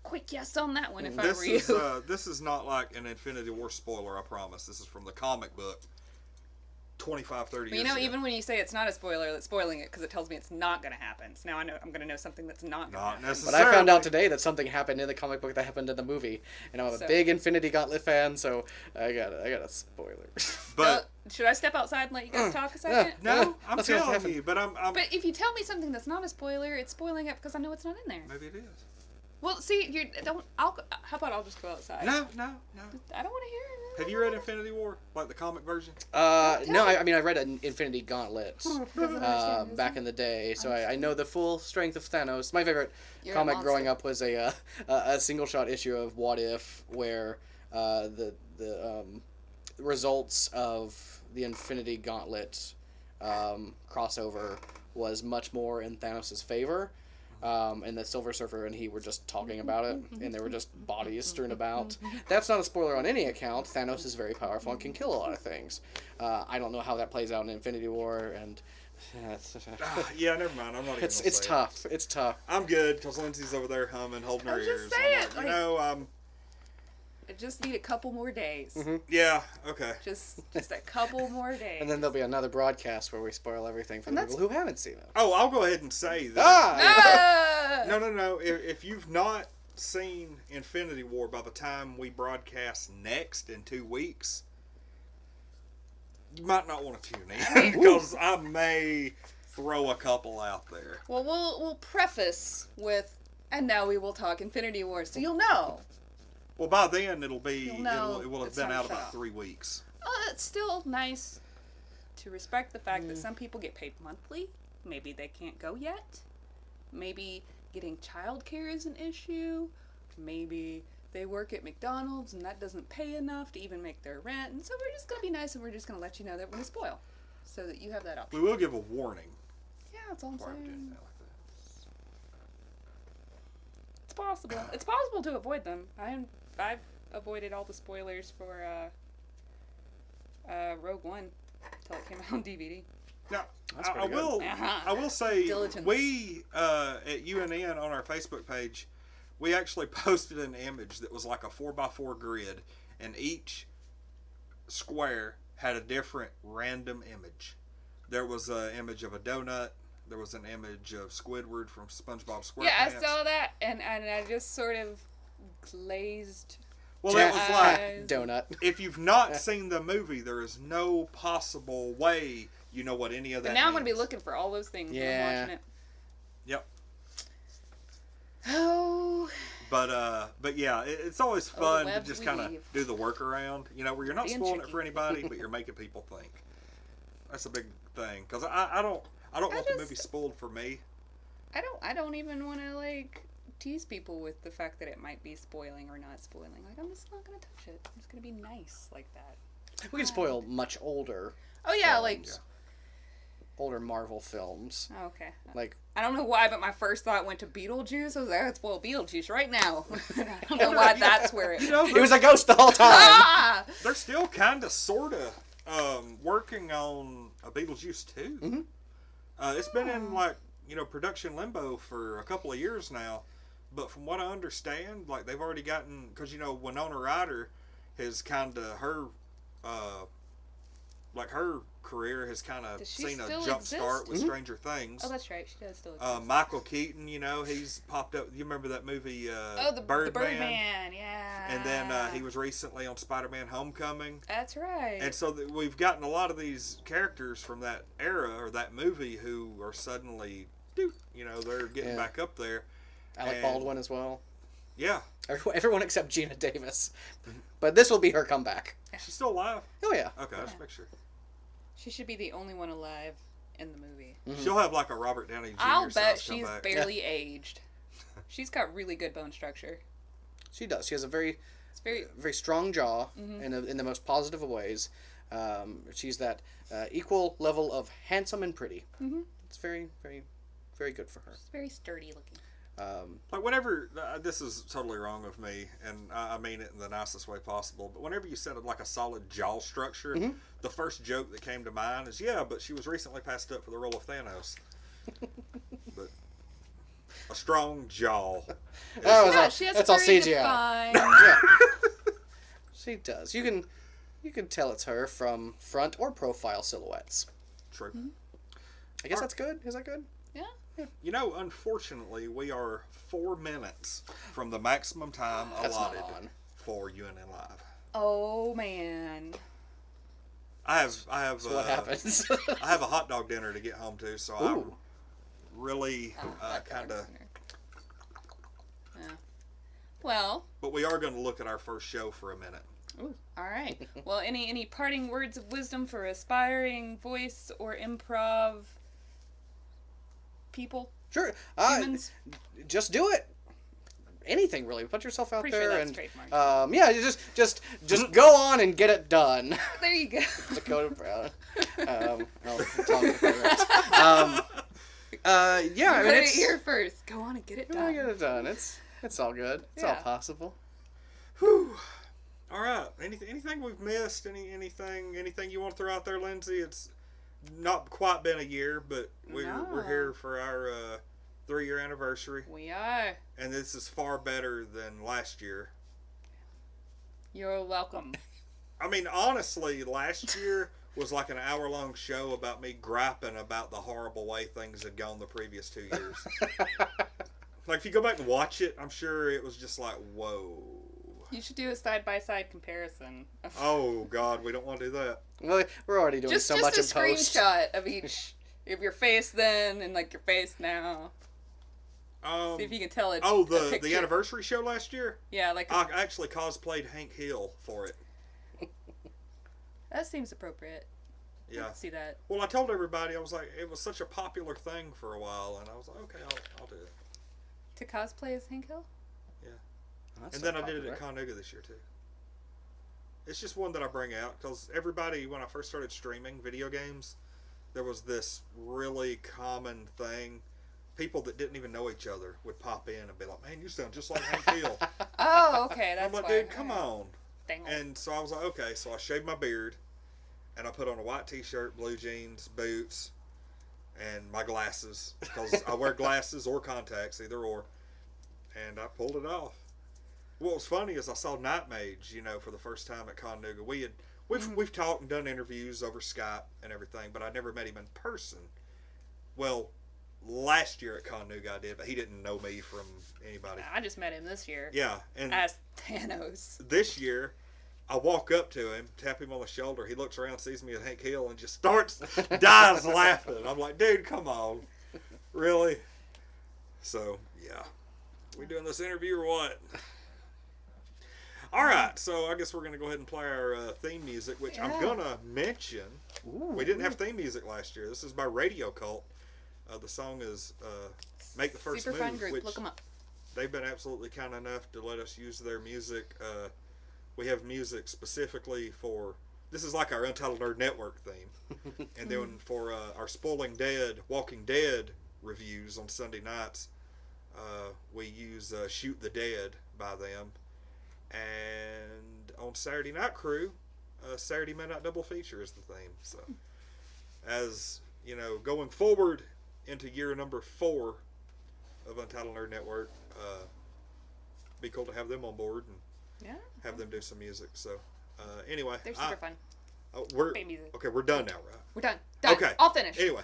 quick yes on that one if I were you. This is not like an Infinity War spoiler. I promise. This is from the comic book. 25, 30 years ago. Even when you say it's not a spoiler, that's spoiling it because it tells me it's not going to happen. So now I know I'm going to know something that's not going to happen. Necessarily. But I found out today that something happened in the comic book that happened in the movie, and I'm a big Infinity Gauntlet fan, so I got a spoiler. But should I step outside and let you guys talk a second? No, I'm telling you, but I'm. But if you tell me something that's not a spoiler, it's spoiling it because I know it's not in there. Maybe it is. Well, see, you don't. How about I'll just go outside? No. I don't want to hear it. Have you read Infinity War, like the comic version? No. I mean, I read an Infinity Gauntlet back in the day, so I know the full strength of Thanos. My favorite comic growing up was a single shot issue of What If, where the results of the Infinity Gauntlet crossover was much more in Thanos' favor. And the Silver Surfer and he were just talking about it, and there were just bodies strewn about. That's not a spoiler on any account. Thanos is very powerful and can kill a lot of things. I don't know how that plays out in Infinity War, and never mind. I'm not even. It's tough. It's tough. I'm good because Lindsay's over there humming, holding her ears. Just say it. I just need a couple more days. Mm-hmm. Yeah. Okay. Just a couple more days. And then there'll be another broadcast where we spoil everything for the people who haven't seen it. Oh, I'll go ahead and say that. No. If you've not seen Infinity War by the time we broadcast next in 2 weeks, you might not want to tune in because I may throw a couple out there. Well, we'll preface with, and now we will talk Infinity War, so you'll know. Well, by then it will have been out about 3 weeks. It's still nice to respect the fact that some people get paid monthly. Maybe they can't go yet. Maybe getting childcare is an issue. Maybe they work at McDonald's and that doesn't pay enough to even make their rent. And so we're just going to be nice and we're just going to let you know that we're going to spoil so that you have that option. We will give a warning. Yeah, that's all I'm saying. It's possible. It's possible to avoid them. I've avoided all the spoilers for Rogue One until it came out on DVD. Now, I will say, we at UNN on our Facebook page, we actually posted an image that was like a 4x4 grid, and each square had a different random image. There was an image of a donut. There was an image of Squidward from SpongeBob SquarePants. Yeah, I saw that, and I just sort of glazed. Well, it was like donut. If you've not seen the movie, there is no possible way you know what any of that. But now means. I'm going to be looking for all those things when I'm watching it. Yep. Oh. But yeah, it's always fun to just kind of do the workaround, where you're not spoiling it for anybody, but you're making people think. That's a big thing because I don't want the movie spoiled for me. I don't even want to tease people with the fact that it might be spoiling or not spoiling. I'm just not gonna touch it. I'm just gonna be nice like that. We can spoil much older. Oh yeah, films. Older Marvel films. Oh, okay. I don't know why, but my first thought went to Beetlejuice. I was like, I'd spoil Beetlejuice right now. I don't know why that's where it. He was a ghost the whole time. They're still kind of, sort of, working on a Beetlejuice 2. Mm-hmm. It's been in production limbo for a couple of years now. But from what I understand, they've already gotten, because Winona Ryder has kind of her career has kind of seen a jump start with Stranger Things. Oh, that's right, she does still exist. Michael Keaton, he's popped up. You remember that movie, the Birdman, yeah. And then he was recently on Spider-Man: Homecoming. That's right. And so we've gotten a lot of these characters from that era or that movie who are suddenly, they're getting back up there. Alec Baldwin as well. Yeah. Everyone except Gina Davis. But this will be her comeback. She's still alive? Oh, yeah. Okay, let's make sure. She should be the only one alive in the movie. Mm-hmm. She'll have a Robert Downey Jr. I'll bet she's barely aged. She's got really good bone structure. She does. She has a very strong jaw in the most positive of ways. She's that equal level of handsome and pretty. Mm-hmm. It's very, very, very good for her. She's very sturdy looking. Like whenever, this is totally wrong of me, and I mean it in the nicest way possible, but whenever you said like a solid jaw structure, the first joke that came to mind is, yeah, but she was recently passed up for the role of Thanos. But a strong jaw. She has that's all CGI. Yeah. She does. You can tell it's her from front or profile silhouettes. True. I guess that's good. Is that good? Yeah. You know, unfortunately, we are 4 minutes from the maximum time allotted for UNN Live. Oh man. I have. So what happens? I have a hot dog dinner to get home to, so I'm really kind of. Yeah. Well. But we are going to look at our first show for a minute. Ooh. All right. Well, any parting words of wisdom for aspiring voice or improv people? Sure. Humans? Just do it. Anything really. Put yourself out Pretty there sure that's and yeah, just go on and get it done. There you go. Dakota Brown. Yeah, I mean, it's here first. Go on and get it done. Get it done. It's all good. It's all possible. Whew. All right. Anything we've missed? Anything you want to throw out there, Lindsey? It's not quite been a year, but we're here for our 3-year anniversary. We are. And this is far better than last year. You're welcome. I mean, honestly, last year was like an hour-long show about me griping about the horrible way things had gone the previous 2 years. Like, if you go back and watch it, I'm sure it was just like, whoa. You should do a side-by-side comparison. Oh, God, we don't want to do that. Well, we're already doing so much in post. Just a screenshot of each, of your face then and, like, your face now. See if you can tell it. Oh, the anniversary show last year? Yeah, like... I actually cosplayed Hank Hill for it. That seems appropriate. Yeah. I can see that. Well, I told everybody, I was like, it was such a popular thing for a while, and I was like, okay, I'll do it. To cosplay as Hank Hill? Yeah. Oh, and then I did it at Conuga this year, too. It's just one that I bring out, because everybody, when I first started streaming video games, there was this really common thing. People that didn't even know each other would pop in and be like, man, you sound just like Hank Hill. Oh, okay, that's I'm like, why. dude, come on. Dang. And so I was like, okay, so I shaved my beard, and I put on a white t-shirt, blue jeans, boots, and my glasses, because I wear glasses or contacts, either or, and I pulled it off. What was funny is I saw Nightmage, for the first time at Conuga. We've talked and done interviews over Skype and everything, but I never met him in person. Well, last year at Conuga I did, but he didn't know me from anybody. I just met him this year. Yeah, and as Thanos. This year, I walk up to him, tap him on the shoulder. He looks around, sees me at Hank Hill, and just dies laughing. I'm like, dude, come on, really? So yeah, we doing this interview or what? All right, so I guess we're gonna go ahead and play our theme music, which I'm gonna mention. Ooh. We didn't have theme music last year. This is by Radio Cult. The song is "Make the First Super Move," fun group. which look them up. They've been absolutely kind enough to let us use their music. We have music specifically for, this is like our Untitled Nerd Network theme. And then for our Walking Dead reviews on Sunday nights, we use Shoot the Dead by them. And on Saturday Night Crew, Saturday Midnight Double Feature is the theme. So, as going forward into year number 4 of Untitled Nerd Network, be cool to have them on board and have them do some music. So anyway, they're super fun. We're done now, right? We're done. Okay, all finished. Anyway,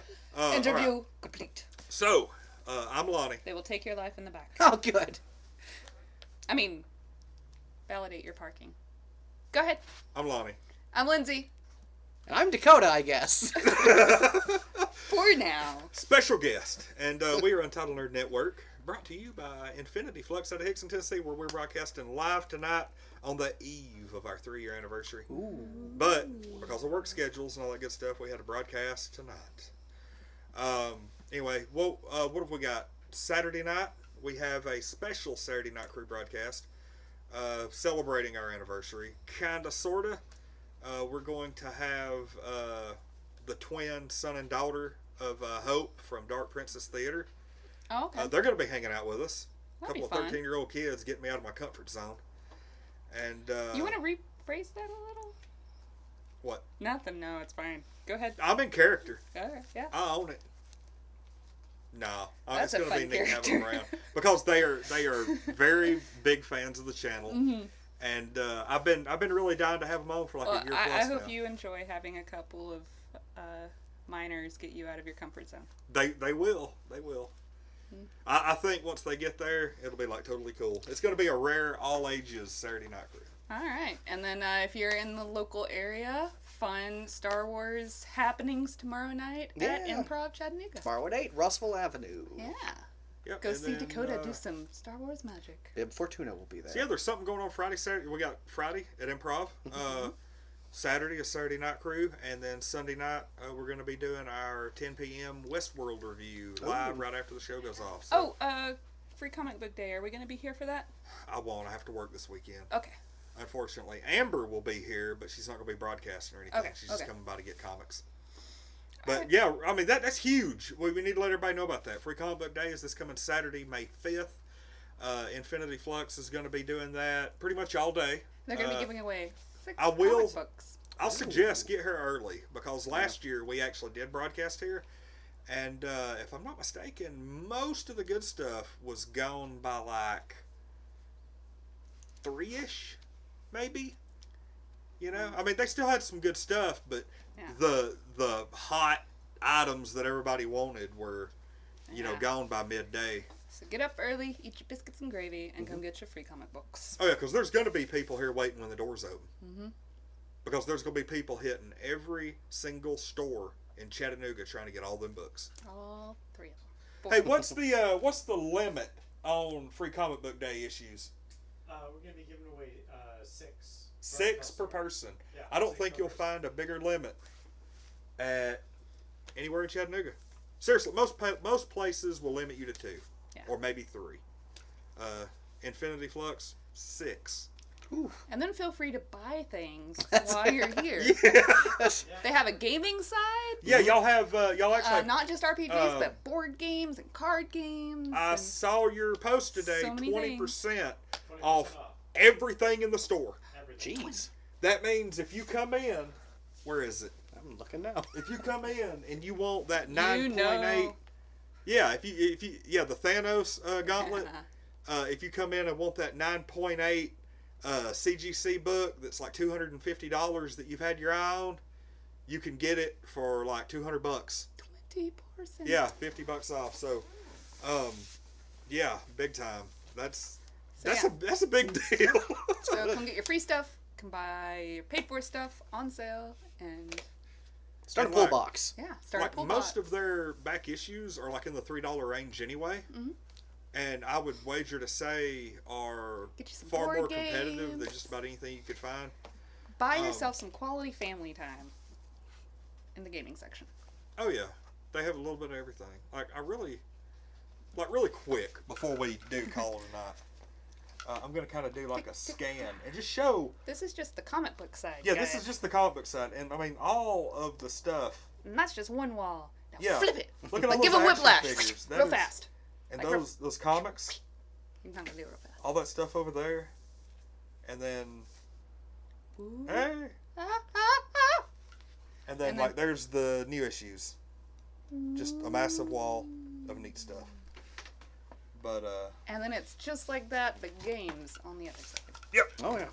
interview complete. So I'm Lonnie. They will take your life in the back. Oh, good. I mean, validate your parking. Go ahead. I'm Lonnie. I'm Lindsey. And I'm Dakota, I guess. For now. Special guest. And we are Untitled Nerd Network, brought to you by Infinity Flux out of Hickson, Tennessee, where we're broadcasting live tonight on the eve of our 3-year anniversary. Ooh. But because of work schedules and all that good stuff, we had a broadcast tonight. Anyway, what have we got? Saturday night, we have a special Saturday Night Crew broadcast celebrating our anniversary. Kinda, sorta. We're going to have the twin son and daughter of Hope from Dark Princess Theater. Oh, okay. They're going to be hanging out with us. A That'd couple be of 13-year-old kids getting me out of my comfort zone. And you want to rephrase that a little? What? Nothing. No, it's fine. Go ahead. I'm in character. All right. Yeah. I own it. No, That's it's going to be neat having them around because they are very big fans of the channel, and I've been really dying to have them on for like a year plus I hope now. you enjoy having a couple of minors get you out of your comfort zone. They will. I think once they get there, it'll be like totally cool. It's going to be a rare all ages Saturday night crew. All right, and then if you're in the local area, fun Star Wars happenings tomorrow night at Improv Chattanooga. Tomorrow at 8, Russell Avenue. Yeah. Yep, Go see Dakota do some Star Wars magic. Yeah, Fortuna will be there. So yeah, there's something going on Friday, Saturday. We got Friday at Improv. Saturday is Saturday night crew, and then Sunday night we're going to be doing our 10 p.m. Westworld review live right after the show goes off. So. Free comic book day. Are we going to be here for that? I won't. I have to work this weekend. Okay. Unfortunately, Amber will be here, but she's not going to be broadcasting or anything. Okay, She's just coming by to get comics. But yeah, I mean that's huge. We need to let everybody know about that. Free Comic Book Day is this coming Saturday, May 5th. Infinity Flux is going to be doing that pretty much all day. They're going to be giving away 6 I will. comic books. I'll suggest get here early because last year we actually did broadcast here, and if I'm not mistaken, most of the good stuff was gone by like 3-ish. Maybe, I mean, they still had some good stuff, but the hot items that everybody wanted were, gone by midday. So get up early, eat your biscuits and gravy, and come get your free comic books. Oh yeah, because there's going to be people here waiting when the doors open. Because there's going to be people hitting every single store in Chattanooga trying to get all them books. All 3 of them. 4. Hey, what's the limit on Free Comic Book Day issues? We're going to be giving away 6. 6 per person. Yeah, I don't think you'll find a bigger limit at anywhere in Chattanooga. Seriously, most places will limit you to 2 or maybe 3. Infinity Flux 6. Ooh. And then feel free to buy things while you're here. They have a gaming side. Yeah, y'all actually not just RPGs, but board games and card games. I saw your post today. So 20% off everything in the store. Jeez. That means if you come in, where is it? I'm looking now. If you come in and you want that 9.8, yeah, if you the Thanos gauntlet. If you come in and want that 9.8 CGC book that's like $250 that you've had your eye on, you can get it for like $200. 20%. Yeah, $50 off. So, yeah, big time. That's a big deal. So come get your free stuff. Come buy your paid for stuff on sale and start a pull box. Yeah, start a pull box. Most of their back issues are like in the $3 range anyway. And I would wager to say are far more competitive than just about anything you could find. Buy yourself some quality family time in the gaming section. Oh yeah, they have a little bit of everything. Really quick before we do call it a night. I'm gonna kind of do like a scan and just show. This is just the comic book side. Yeah, this is just the comic book side, and I mean all of the stuff. And that's just one wall. Now flip it. Look at all those give a whiplash figures. real fast. And those comics. You're not gonna do it real fast. All that stuff over there, and then. Ooh. Hey. And then there's the new issues. Just a massive wall of neat stuff. But and then it's just like that, but games on the other side. Yep. Oh yeah.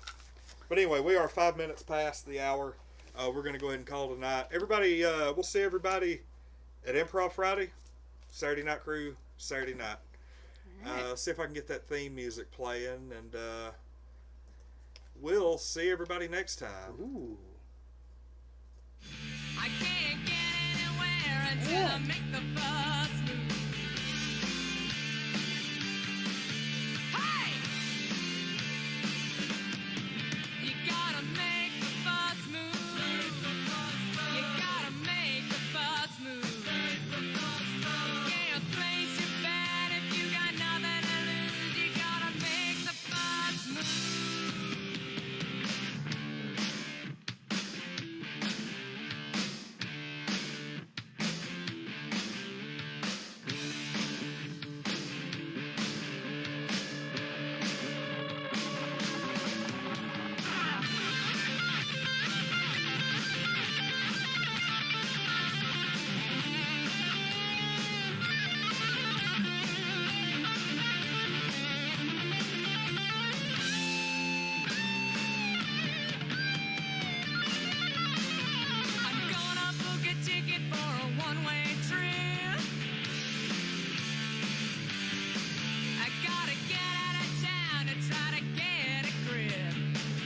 But anyway, we are 5 minutes past the hour. We're gonna go ahead and call it a night. Everybody, we'll see everybody at Improv Friday, Saturday Night Crew, Saturday night. Right. See if I can get that theme music playing, and we'll see everybody next time. Ooh. I can't get anywhere until I make the buzz.